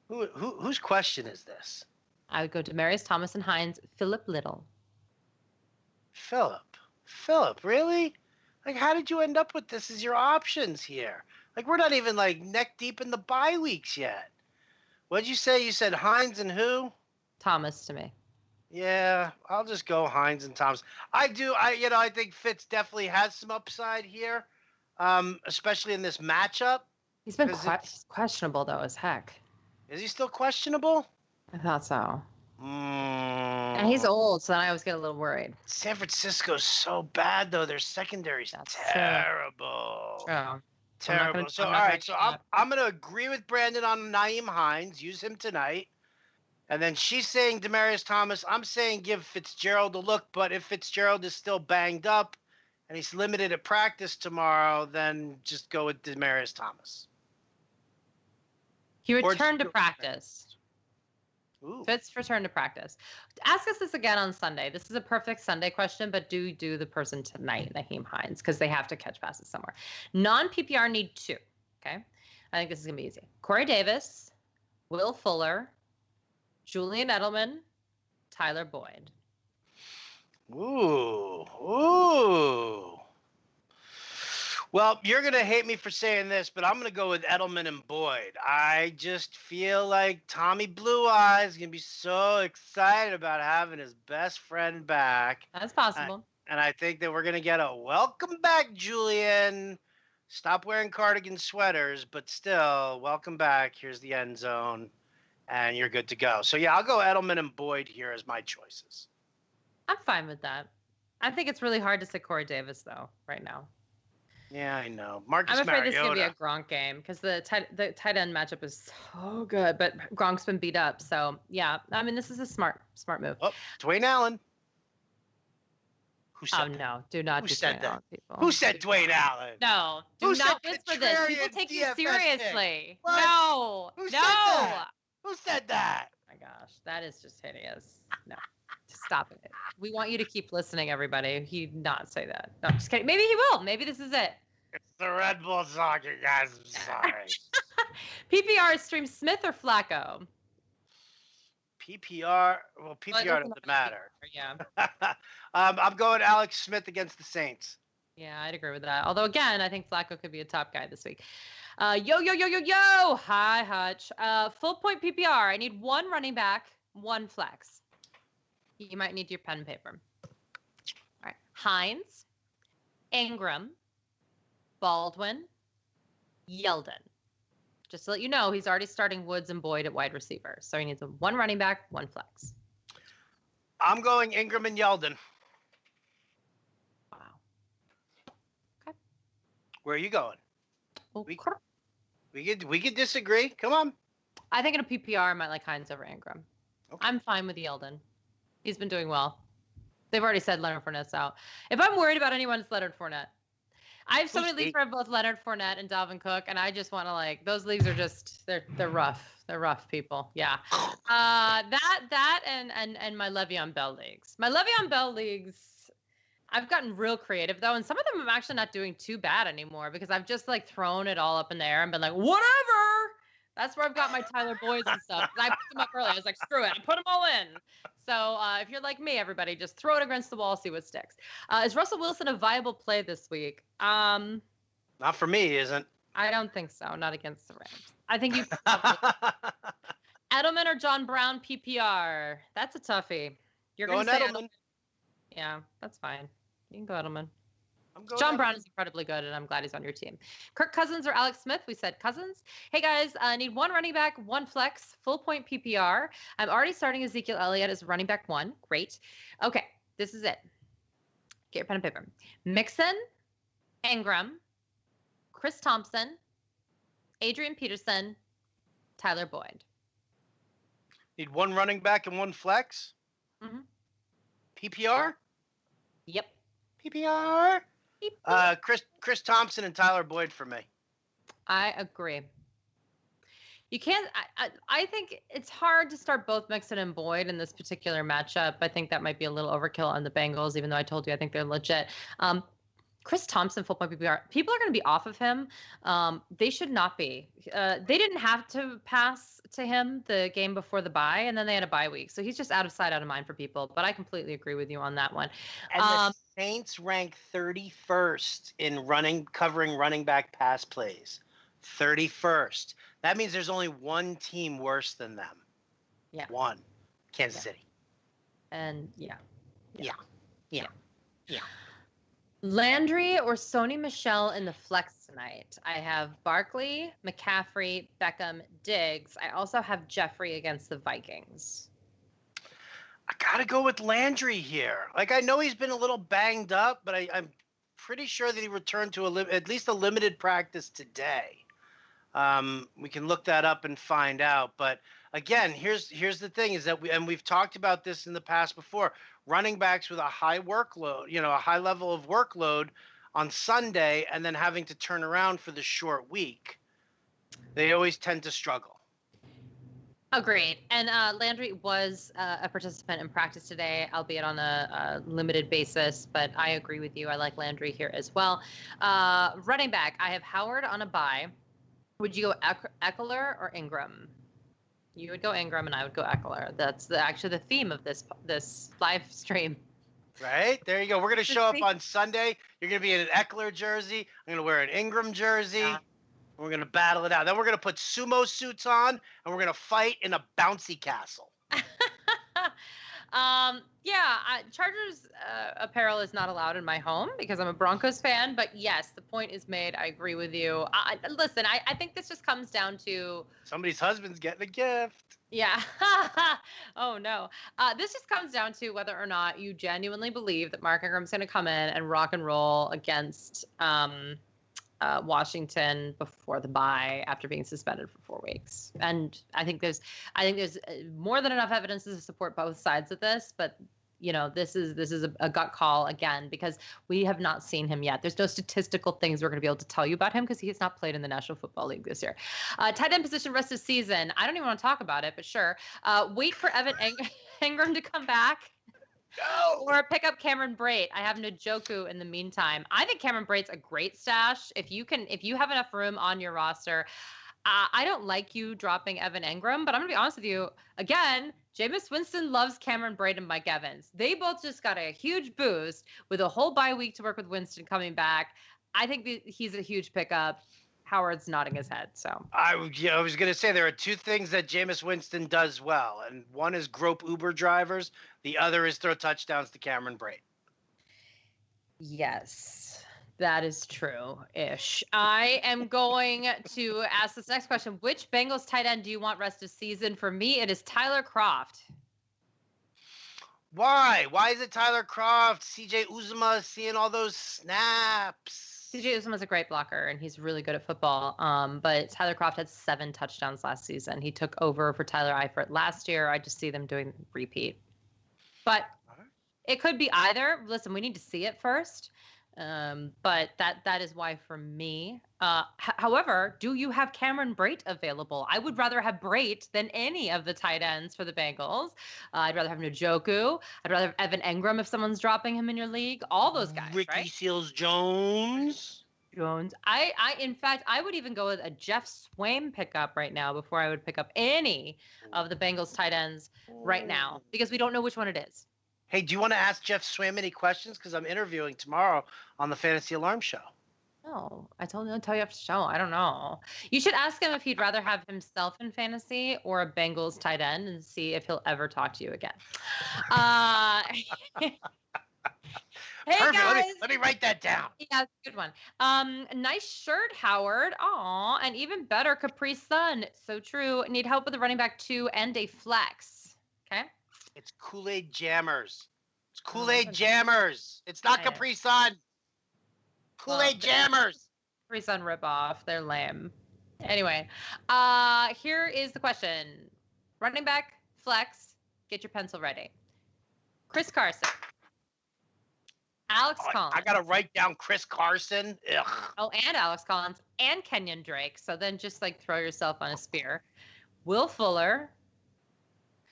whose question is this? I would go Demaryius Thomas and Hines, Phillip Little. Phillip, really? Like, how did you end up with this as your options here? Like, we're not even like neck deep in the bye weeks yet. What'd you say? You said Hines and who? Thomas to me. Yeah, I'll just go Hines and Thomas. I think Fitz definitely has some upside here, especially in this matchup. He's been questionable, though, as heck. Is he still questionable? I thought so. And he's old, so then I always get a little worried. San Francisco's so bad, though. Their secondary's terrible. True. Terrible. So, all right, so I'm going to agree with Brandon on Nyheim Hines. Use him tonight. And then she's saying Demaryius Thomas. I'm saying give Fitzgerald a look, but if Fitzgerald is still banged up and he's limited at practice tomorrow, then just go with Demaryius Thomas. He returned to practice. Ooh. Fitz returned to practice. Ask us this again on Sunday. This is a perfect Sunday question, but do the person tonight, Nyheim Hines, because they have to catch passes somewhere. Non-PPR need 2, okay? I think this is going to be easy. Corey Davis, Will Fuller, Julian Edelman, Tyler Boyd. Ooh. Well, you're going to hate me for saying this, but I'm going to go with Edelman and Boyd. I just feel like Tommy Blue Eyes is going to be so excited about having his best friend back. That's possible. And I think that we're going to get a welcome back, Julian. Stop wearing cardigan sweaters, but still, welcome back. Here's the end zone. And you're good to go. So, yeah, I'll go Edelman and Boyd here as my choices. I'm fine with that. I think it's really hard to say Corey Davis, though, right now. Yeah, I know. Marcus I'm afraid Mariota. this is going to be a Gronk game because the tight end matchup is so good, but Gronk's been beat up. So, yeah, I mean, this is a smart move. Oh, Dwayne Allen. Who said that? No, do not. Who do said Dwayne that? Allen, people. Who said Dwayne Allen? No, do not whisper this. People take you seriously. No, Who said that? Who said that? Oh my gosh, that is just hideous. No, stop it. We want you to keep listening, everybody. He'd not say that. No, I'm just kidding. Maybe he will. Maybe this is it. It's the Red Bull song, you guys. I'm sorry. PPR stream Smith or Flacco? PPR. Well, PPR doesn't matter. Yeah. I'm going Alex Smith against the Saints. Yeah, I'd agree with that. Although, again, I think Flacco could be a top guy this week. Yo. Hi, Hutch. Full point PPR. I need 1 running back, 1 flex. You might need your pen and paper. All right. Hines, Ingram, Baldwin, Yeldon. Just to let you know, he's already starting Woods and Boyd at wide receiver. So he needs 1 running back, 1 flex. I'm going Ingram and Yeldon. Wow. Okay. Where are you going? Okay. We could disagree. Come on. I think in a PPR, I might like Hines over Ingram. Okay. I'm fine with Yeldon. He's been doing well. They've already said Leonard Fournette's out. If I'm worried about anyone, it's Leonard Fournette. I have so many leagues for both Leonard Fournette and Dalvin Cook, and I just want to those leagues are just they're rough. They're rough people. Yeah. That and my Le'Veon Bell leagues. My Le'Veon Bell leagues, I've gotten real creative though, and some of them I'm actually not doing too bad anymore because I've just thrown it all up in the air and been like, whatever. That's where I've got my Tyler Boyds and stuff. I put them up early. I was like, screw it. I put them all in. So if you're like me, everybody, just throw it against the wall, see what sticks. Is Russell Wilson a viable play this week? Not for me, he isn't. I don't think so. Not against the Rams. I think you Edelman or John Brown PPR. That's a toughie. You're going to say Edelman. Yeah, that's fine. You can go Edelman. John Brown is incredibly good, and I'm glad he's on your team. Kirk Cousins or Alex Smith? We said Cousins. Hey, guys, need one running back, one flex, full point PPR. I'm already starting Ezekiel Elliott as running back 1. Great. Okay, this is it. Get your pen and paper. Mixon, Ingram, Chris Thompson, Adrian Peterson, Tyler Boyd. Need one running back and one flex? Mm-hmm. PPR? Yep. PPR? Chris Thompson and Tyler Boyd for me. I agree. You can't. I think it's hard to start both Mixon and Boyd in this particular matchup. I think that might be a little overkill on the Bengals, even though I told you I think they're legit. Chris Thompson, full point PPR. People are going to be off of him. They should not be. They didn't have to pass to him the game before the bye, and then they had a bye week. So he's just out of sight, out of mind for people. But I completely agree with you on that one. And the Saints rank 31st in covering running back pass plays. 31st. That means there's only one team worse than them. Yeah. One. Kansas City. And yeah. Landry or Sony Michel in the flex tonight? I have Barkley, McCaffrey, Beckham, Diggs. I also have Jeffrey against the Vikings. I got to go with Landry here. I know he's been a little banged up, but I'm pretty sure that he returned to at least a limited practice today. We can look that up and find out. But again, here's the thing is that we've talked about this in the past before. Running backs with a high workload, a high level of workload on Sunday and then having to turn around for the short week, they always tend to struggle. Agreed. And Landry was a participant in practice today, albeit on a limited basis, but I agree with you. I like Landry here as well. Running back, I have Howard on a bye. Would you go Eckler or Ingram? You would go Ingram, and I would go Eckler. That's actually the theme of this live stream. Right? There you go. We're going to show up on Sunday. You're going to be in an Eckler jersey. I'm going to wear an Ingram jersey. Yeah. We're going to battle it out. Then we're going to put sumo suits on, and we're going to fight in a bouncy castle. Chargers apparel is not allowed in my home because I'm a Broncos fan. But yes, the point is made. I agree with you. Listen, I think this just comes down to somebody's husband's getting a gift. Yeah. Oh, no. This just comes down to whether or not you genuinely believe that Mark Ingram's going to come in and rock and roll against Washington before the bye after being suspended for 4 weeks. And I think there's more than enough evidence to support both sides of this, but this is a gut call again, because we have not seen him yet. There's no statistical things we're going to be able to tell you about him because he has not played in the National Football League this year. Tight end position rest of season. I don't even want to talk about it, but sure. Wait for Evan Ingram to come back. No. Or pick up Cameron Breit. I have Njoku in the meantime. I think Cameron Breit's a great stash. If you have enough room on your roster. I don't like you dropping Evan Ingram, but I'm going to be honest with you. Again, Jameis Winston loves Cameron Breit and Mike Evans. They both just got a huge boost with a whole bye week to work with Winston coming back. I think he's a huge pickup. Howard's nodding his head. So I was going to say there are two things that Jameis Winston does well, and one is grope Uber drivers. The other is throw touchdowns to Cameron Breit. Yes, that is true-ish. I am going to ask this next question. Which Bengals tight end do you want rest of season? For me, it is Tyler Kroft. Why? Why is it Tyler Kroft? CJ Uzomah seeing all those snaps. CJ Usman was a great blocker, and he's really good at football. But Tyler Kroft had 7 touchdowns last season. He took over for Tyler Eifert last year. I just see them doing repeat. But it could be either. Listen, we need to see it first. But that is why for me. However, do you have Cameron Breit available? I would rather have Breit than any of the tight ends for the Bengals. I'd rather have Njoku. I'd rather have Evan Ingram if someone's dropping him in your league. All those guys, Ricky right? Seals-Jones. In fact, I would even go with a Jeff Swaim pickup right now before I would pick up any of the Bengals tight ends right now because we don't know which one it is. Hey, do you want to ask Jeff Swaim any questions? Because I'm interviewing tomorrow on the Fantasy Alarm Show. No, I told him to tell you after the show. I don't know. You should ask him if he'd rather have himself in fantasy or a Bengals tight end and see if he'll ever talk to you again. Hey, Perfect. guys. Let me write that down. Yeah, that's a good one. Nice shirt, Howard. Aw, and even better, Capri Sun. So true. Need help with the running back 2 and a flex. Okay. It's Kool-Aid Jammers. It's Kool-Aid Jammers. It's not Capri Sun. Kool-Aid Jammers. Capri Sun ripoff. They're lame. Anyway, here is the question. Running back, flex, get your pencil ready. Chris Carson. Alex Collins. I got to write down Chris Carson. Ugh. Oh, and Alex Collins and Kenyon Drake. So then just throw yourself on a spear. Will Fuller.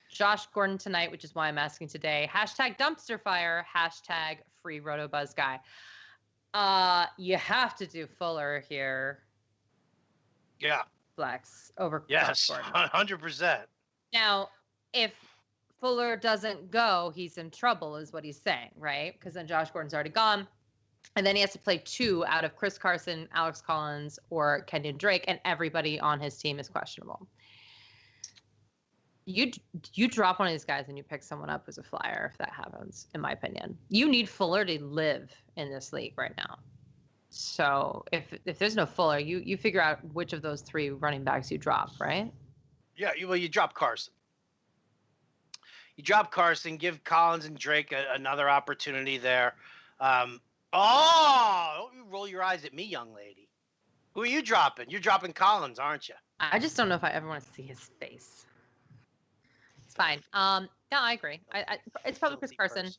Josh Gordon tonight, which is why I'm asking today. Hashtag dumpster fire. Hashtag free RotoBuzz guy. You have to do Fuller here. Yeah. Flex over Yes, Gordon. 100%. Now, if Fuller doesn't go, he's in trouble, is what he's saying, right? Because then Josh Gordon's already gone. And then he has to play 2 out of Chris Carson, Alex Collins, or Kenyon Drake, and everybody on his team is questionable. You drop one of these guys and you pick someone up who's a flyer if that happens, in my opinion. You need Fuller to live in this league right now. So if there's no Fuller, you figure out which of those 3 running backs you drop, right? Yeah, you drop Carson. You drop Carson, give Collins and Drake another opportunity there. Don't you roll your eyes at me, young lady. Who are you dropping? You're dropping Collins, aren't you? I just don't know if I ever want to see his face. It's fine. No, I agree. It's probably Chris Carson.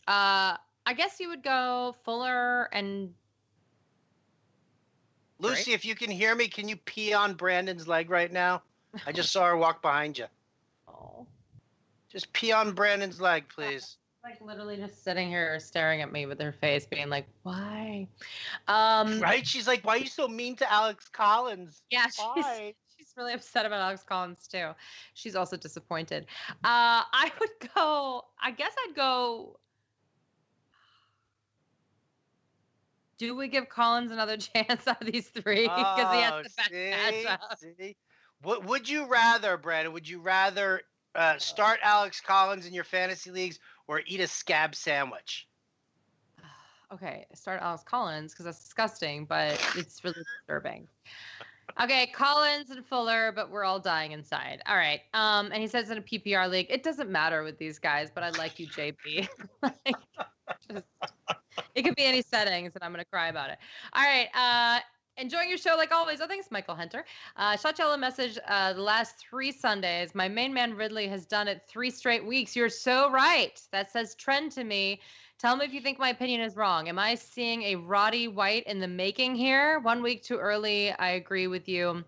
I guess you would go Fuller and Lucy, if you can hear me, can you pee on Brandon's leg right now? I just saw her walk behind you. Oh. Just pee on Brandon's leg, please. Literally just sitting here staring at me with her face being like, why? Right? She's like, why are you so mean to Alex Collins? Yeah, she's really upset about Alex Collins too. She's also disappointed. I guess I'd go. Do we give Collins another chance out of these 3? Because he has the best matchup. See? What would you rather, Brandon? Would you rather start Alex Collins in your fantasy leagues or eat a scab sandwich? Okay, start Alex Collins because that's disgusting, but it's really disturbing. Okay, Collins and Fuller, but we're all dying inside. All right. And he says in a PPR league, it doesn't matter with these guys, but I like you, JP. It could be any settings, and I'm going to cry about it. All right. Enjoying your show like always. Oh, thanks, Michael Hunter. Shot y'all a message the last 3 Sundays. My main man Ridley has done it 3 straight weeks. You're so right. That says trend to me. Tell me if you think my opinion is wrong. Am I seeing a Roddy White in the making here? 1 week too early. I agree with you.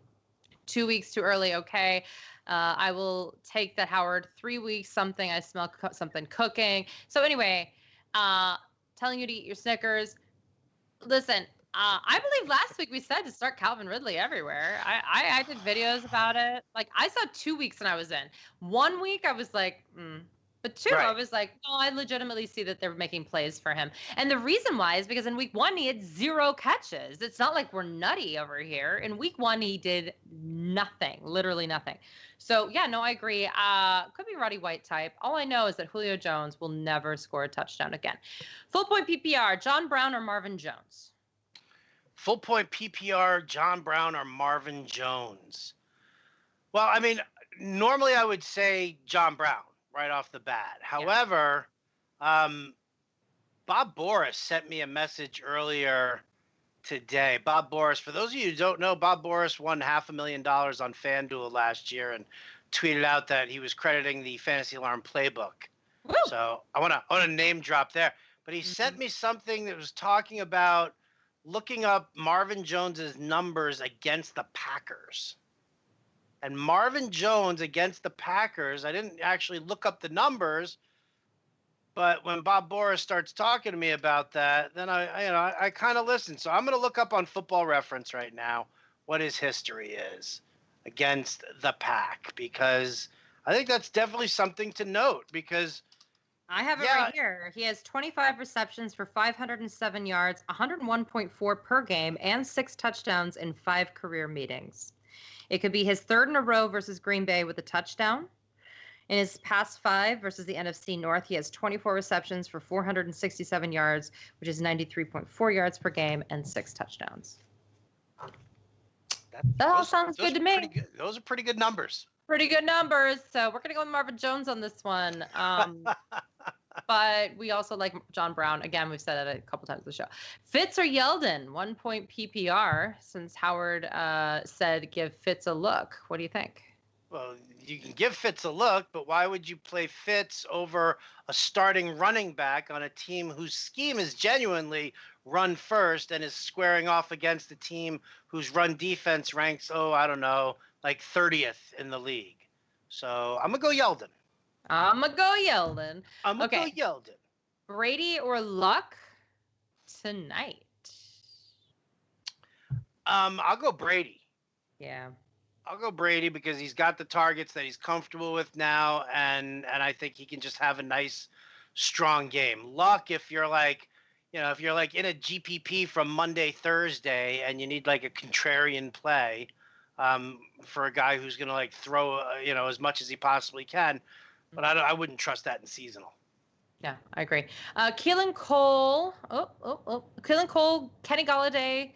2 weeks too early. Okay. I will take that, Howard. 3 weeks, something. I smell something cooking. So anyway, telling you to eat your Snickers. Listen, I believe last week we said to start Calvin Ridley everywhere. I did videos about it. I saw 2 weeks and I was in. 1 week I was like, But 2, right. I was like, no, I legitimately see that they're making plays for him. And the reason why is because in week 1, he had 0 catches. It's not like we're nutty over here. In week 1, he did nothing, literally nothing. So, yeah, no, I agree. Could be Roddy White type. All I know is that Julio Jones will never score a touchdown again. Full point PPR, John Brown or Marvin Jones? Full point PPR, John Brown or Marvin Jones? Well, I mean, normally I would say John Brown right off the bat. However, Bob Boris sent me a message earlier today. Bob Boris, for those of you who don't know, Bob Boris won $500,000 on FanDuel last year and tweeted out that he was crediting the Fantasy Alarm playbook. Woo! So I want to name drop there. But he sent me something that was talking about looking up Marvin Jones's numbers against the Packers. And Marvin Jones against the Packers, I didn't actually look up the numbers, but when Bob Boris starts talking to me about that, then I kind of listen. So I'm going to look up on Football Reference right now what his history is against the Pack, because I think that's definitely something to note, because I have it right here. He has 25 receptions for 507 yards, 101.4 per game, and 6 touchdowns in 5 career meetings. It could be his third in a row versus Green Bay with a touchdown. In his past 5 versus the NFC North, he has 24 receptions for 467 yards, which is 93.4 yards per game, and 6 touchdowns. That all sounds good to me. Those are pretty good numbers. Pretty good numbers. So we're going to go with Marvin Jones on this one. But we also like John Brown. Again, we've said it a couple times on the show. Fitz or Yeldon, 1 point PPR, since Howard said give Fitz a look. What do you think? Well, you can give Fitz a look, but why would you play Fitz over a starting running back on a team whose scheme is genuinely run first and is squaring off against a team whose run defense ranks, like 30th in the league? So I'm going to go Yeldon. I'm going to go Yeldon. I'm going to go Yeldon. Brady or Luck tonight? I'll go Brady. Yeah. I'll go Brady because he's got the targets that he's comfortable with now, and I think he can just have a nice, strong game. Luck, if you're like in a GPP from Monday, Thursday, and you need like a contrarian play for a guy who's going to like throw, as much as he possibly can. But I wouldn't trust that in seasonal. Yeah, I agree. Keelan Cole. Keelan Cole, Kenny Golladay,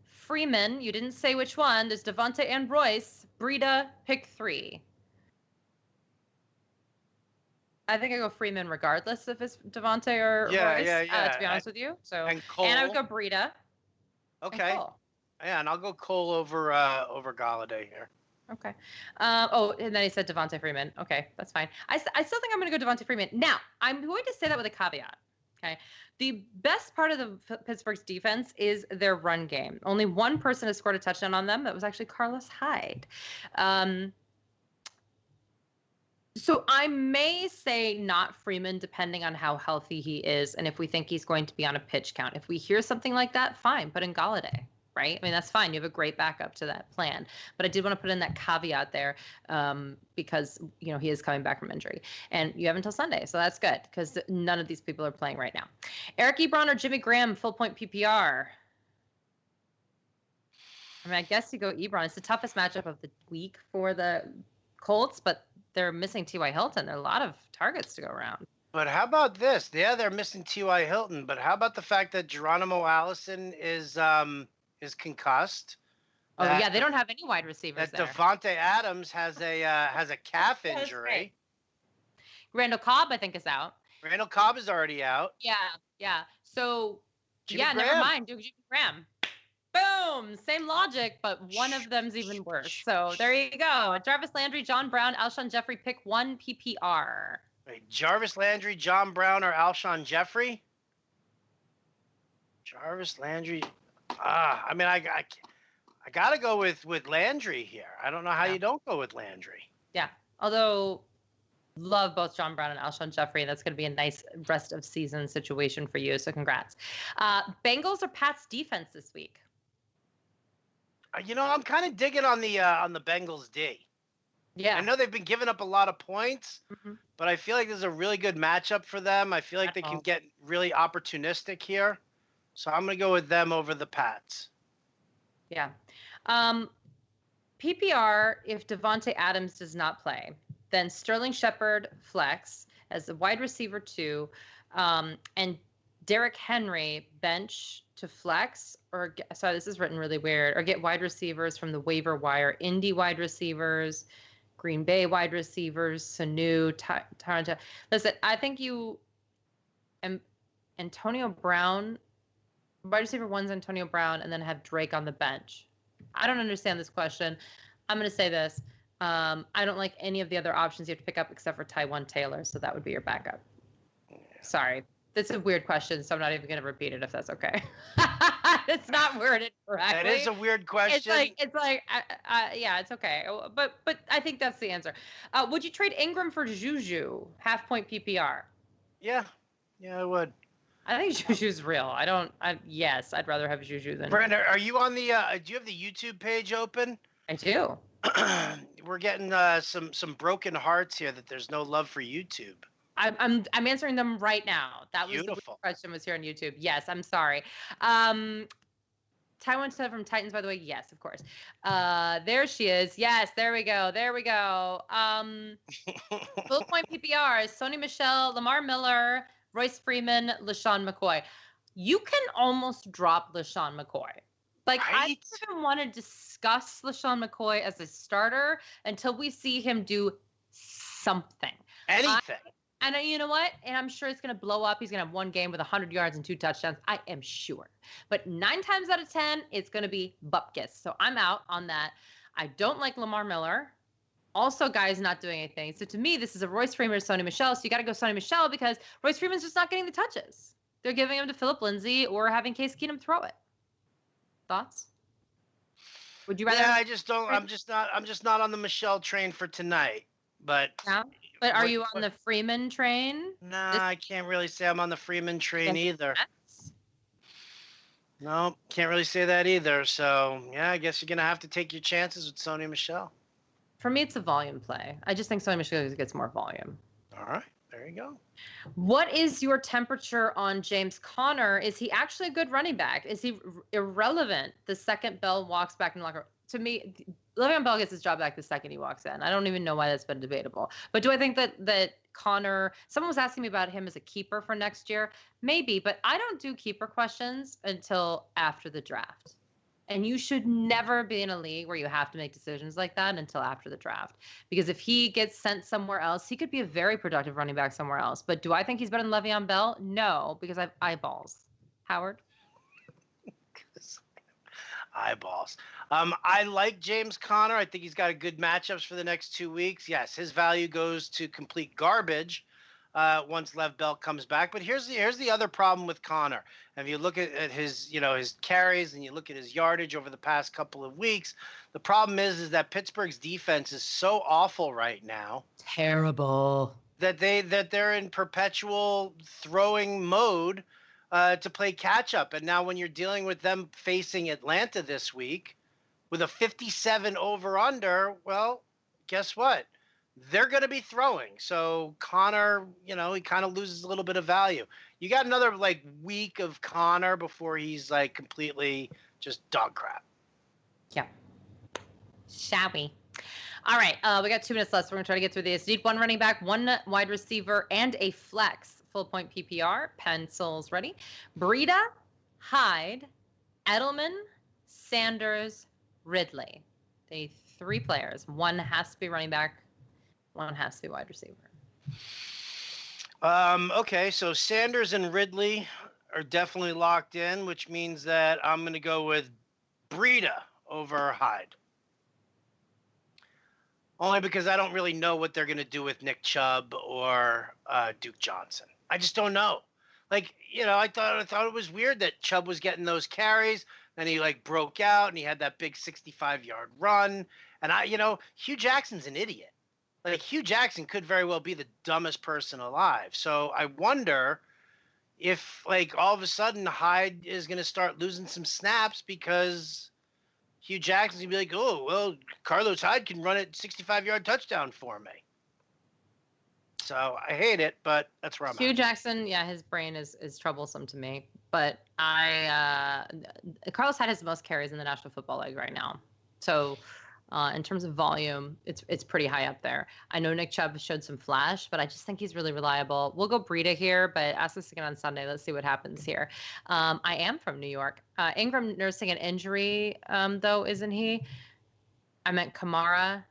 Freeman. You didn't say which one. There's Devontae and Royce. Breida, pick 3. I think I go Freeman regardless if it's Devontae or Royce. Yeah. To be honest with you. So and Cole. And I would go Breida. Okay. Yeah, and I'll go Cole over Golladay here. Okay. And then he said Devontae Freeman. Okay, that's fine. I still think I'm going to go Devontae Freeman. Now, I'm going to say that with a caveat. Okay. The best part of the Pittsburgh's defense is their run game. Only one person has scored a touchdown on them. That was actually Carlos Hyde. So I may say not Freeman, depending on how healthy he is and if we think he's going to be on a pitch count. If we hear something like that, fine, put in Golladay. Right? I mean, that's fine. You have a great backup to that plan. But I did want to put in that caveat there because, he is coming back from injury. And you have until Sunday, so that's good because none of these people are playing right now. Eric Ebron or Jimmy Graham, full point PPR? I mean, I guess you go Ebron. It's the toughest matchup of the week for the Colts, but they're missing T.Y. Hilton. There are a lot of targets to go around. But how about this? Yeah, they're missing T.Y. Hilton, but how about the fact that Geronimo Allison is concussed? Oh, yeah, they don't have any wide receivers there. Devontae Adams has a calf injury. Right. Randall Cobb, I think, is out. Randall Cobb is already out. Yeah. So, Jimmy Graham. Never mind. Do Jimmy Graham. Boom. Same logic, but one of them's even worse. So there you go. Jarvis Landry, John Brown, Alshon Jeffrey, pick 1 PPR. Wait, Jarvis Landry, John Brown, or Alshon Jeffrey? Jarvis Landry. I mean, I got to go with Landry here. I don't know how you don't go with Landry. Yeah. Although, love both John Brown and Alshon Jeffrey. That's going to be a nice rest of season situation for you. So congrats. Bengals or Pats defense this week? I'm kind of digging on the Bengals D. Yeah. I know they've been giving up a lot of points, but I feel like this is a really good matchup for them. I feel like they can get really opportunistic here. So I'm going to go with them over the Pats. Yeah. PPR, if Devontae Adams does not play, then Sterling Shepard flex as a wide receiver 2, and Derrick Henry bench to flex, sorry, this is written really weird, or get wide receivers from the waiver wire, Indy wide receivers, Green Bay wide receivers, Sanu, Toronto. Listen, I think Antonio Brown wide receiver 1's Antonio Brown, and then have Drake on the bench. I don't understand this question. I'm going to say this. I don't like any of the other options you have to pick up except for Tyrod Taylor, so that would be your backup. Sorry. That's a weird question, so I'm not even going to repeat it if that's okay. It's not worded correctly. That is a weird question. Yeah, it's okay. But I think that's the answer. Would you trade Ingram for Juju, half-point PPR? Yeah, I would. I think Juju's real. Yes, I'd rather have Juju than. Brenda, are you on the? Do you have the YouTube page open? I do. We're getting some broken hearts here that there's no love for YouTube. I'm answering them right now. That was Beautiful. The question was here on YouTube. Yes, I'm sorry. Taiwan said from Titans, by the way. Yes, of course. There she is. Yes, there we go. Full point PPR: Sony Michel, Lamar Miller, Royce Freeman, LaShawn McCoy. You can almost drop LaShawn McCoy. Like, right? I don't even want to discuss LaShawn McCoy as a starter until we see him do something. Anything. And you know what? And I'm sure it's going to blow up. He's going to have one game with 100 yards and 2 touchdowns. I am sure. But 9 times out of 10, it's going to be bupkis. So I'm out on that. I don't like Lamar Miller. Also, guys not doing anything. So to me, this is a Royce Freeman or Sony Michel. So you got to go Sony Michel because Royce Freeman's just not getting the touches. They're giving him to Phillip Lindsey or having Case Keenum throw it. Thoughts? Would you rather? Yeah, I just don't. I'm just not on the Michel train for tonight. But. No? But are you on the Freeman train? Nah, I can't really say I'm on the Freeman train either. No, can't really say that either. So, yeah, I guess you're going to have to take your chances with Sony Michel. For me, it's a volume play. I just think Sony Michel gets more volume. All right. There you go. What is your temperature on James Conner? Is he actually a good running back? Is he irrelevant the second Bell walks back in the locker room? To me, Le'Veon Bell gets his job back the second he walks in. I don't even know why that's been debatable. But do I think that Conner, someone was asking me about him as a keeper for next year? Maybe, but I don't do keeper questions until after the draft. And you should never be in a league where you have to make decisions like that until after the draft. Because if he gets sent somewhere else, he could be a very productive running back somewhere else. But do I think he's better than Le'Veon Bell? No, because I have eyeballs. Howard? Eyeballs. I like James Conner. I think he's got a good matchups for the next 2 weeks. Yes, his value goes to complete garbage once Lev Bell comes back. But here's the other problem with Conner. If you look at his his carries and you look at his yardage over the past couple of weeks, the problem is that Pittsburgh's defense is so awful right now. Terrible. That they're in perpetual throwing mode to play catch up. And now when you're dealing with them facing Atlanta this week with a 57 over under, well, guess what? They're going to be throwing. So Conner, he kind of loses a little bit of value. You got another week of Conner before he's completely just dog crap. Yeah. Shall we? All right. We got 2 minutes left. So we're going to try to get through this. Need 1 running back, 1 wide receiver, and a flex. Full point PPR. Pencils ready. Breit, Hyde, Edelman, Sanders, Ridley. The 3 players. 1 has to be running back. 1 has to be wide receiver. Okay, so Sanders and Ridley are definitely locked in, which means that I'm going to go with Breit over Hyde. Only because I don't really know what they're going to do with Nick Chubb or Duke Johnson. I just don't know. I thought it was weird that Chubb was getting those carries, then he broke out and he had that big 65-yard run. And Hugh Jackson's an idiot. Hugh Jackson could very well be the dumbest person alive. So I wonder if, all of a sudden Hyde is going to start losing some snaps because Hugh Jackson's going to be like, oh, well, Carlos Hyde can run it 65-yard touchdown for me. So I hate it, but that's where I'm at. Hugh Jackson, yeah, his brain is troublesome to me. But Carlos Hyde has the most carries in the National Football League right now. So in terms of volume, it's pretty high up there. I know Nick Chubb showed some flash, but I just think he's really reliable. We'll go Breit here, but ask us again on Sunday. Let's see what happens here. I am from New York. Ingram nursing an injury, though, isn't he? I meant Kamara.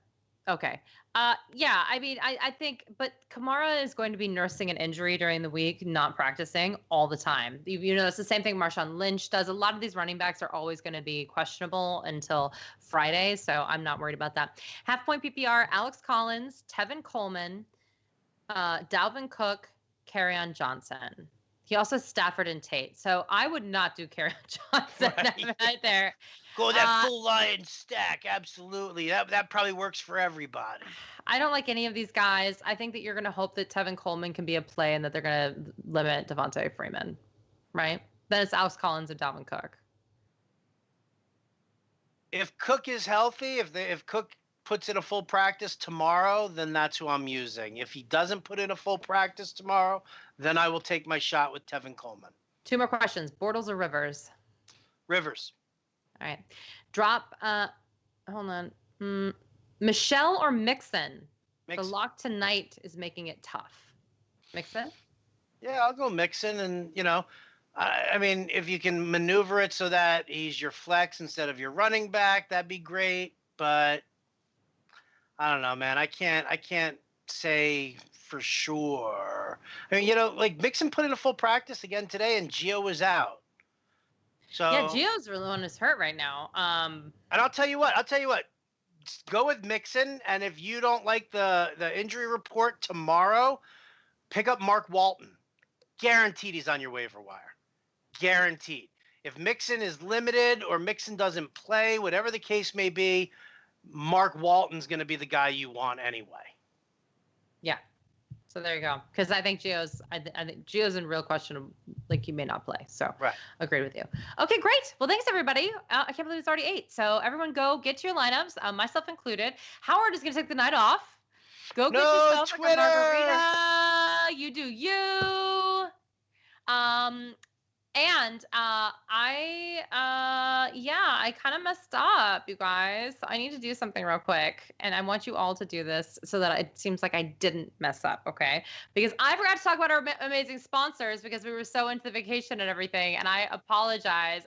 Okay. Yeah, I mean, I think, but Kamara is going to be nursing an injury during the week, not practicing all the time. You know, it's the same thing Marshawn Lynch does. A lot of these running backs are always going to be questionable until Friday, so I'm not worried about that. Half-point PPR, Alex Collins, Tevin Coleman, Dalvin Cook, Kerryon Johnson. He also has Stafford and Tate. So I would not do Kerryon Johnson right there. Go that full Lion stack. Absolutely. That probably works for everybody. I don't like any of these guys. I think that you're going to hope that Tevin Coleman can be a play and that they're going to limit Devontae Freeman, right? Then it's Alex Collins and Dalvin Cook. If Cook is healthy, if Cook puts in a full practice tomorrow, then that's who I'm using. If he doesn't put in a full practice tomorrow, then I will take my shot with Tevin Coleman. 2 more questions. Bortles or Rivers? Rivers. All right. Drop, hold on. Michelle or Mixon? The lock tonight is making it tough. Mixon? Yeah, I'll go Mixon. And, you know, I mean, if you can maneuver it so that he's your flex instead of your running back, that'd be great. But I don't know, man. I can't say for sure. I mean, you know, like Mixon put in a full practice again today, and Gio was out. So yeah, Gio's really one is hurt right now. And I'll tell you what. Just go with Mixon, and if you don't like the injury report tomorrow, pick up Mark Walton. Guaranteed he's on your waiver wire. Guaranteed. If Mixon is limited or Mixon doesn't play, whatever the case may be, Mark Walton's going to be the guy you want anyway. Yeah. So there you go. Because I think Gio's in real question. Like, he may not play. So right. Agreed with you. Okay, great. Well, thanks, everybody. I can't believe it's already 8. So everyone go get to your lineups, myself included. Howard is going to take the night off. Go get yourself Twitter. A margarita. You do you. And I kind of messed up, you guys. I need to do something real quick, and I want you all to do this so that it seems like I didn't mess up, okay? Because I forgot to talk about our amazing sponsors because we were so into the vacation and everything, and I apologize.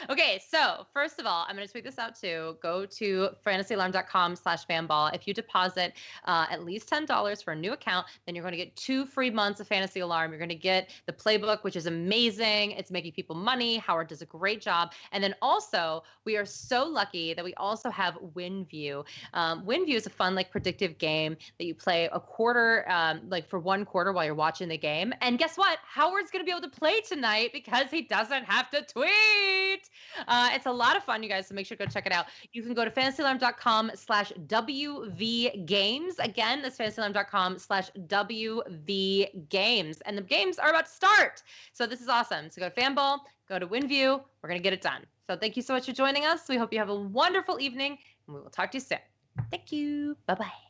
Okay, so first of all, I'm going to tweet this out too. Go to fantasyalarm.com/fanball. If you deposit at least $10 for a new account, then you're going to get 2 free months of Fantasy Alarm. You're going to get the playbook, which is amazing. It's making people money. Howard does a great job. And then also, we are so lucky that we also have WinView. WinView is a fun, like, predictive game that you play a quarter, like for 1 quarter while you're watching the game. And guess what? Howard's going to be able to play tonight because he doesn't have to tweet. It's a lot of fun, you guys, so make sure to go check it out. You can go to fantasyalarm.com/WVGames. Again, that's fantasyalarm.com/WVGames. And the games are about to start. So this is awesome. So go to Fanball, go to WinView. We're going to get it done. So thank you so much for joining us. We hope you have a wonderful evening, and we will talk to you soon. Thank you. Bye-bye.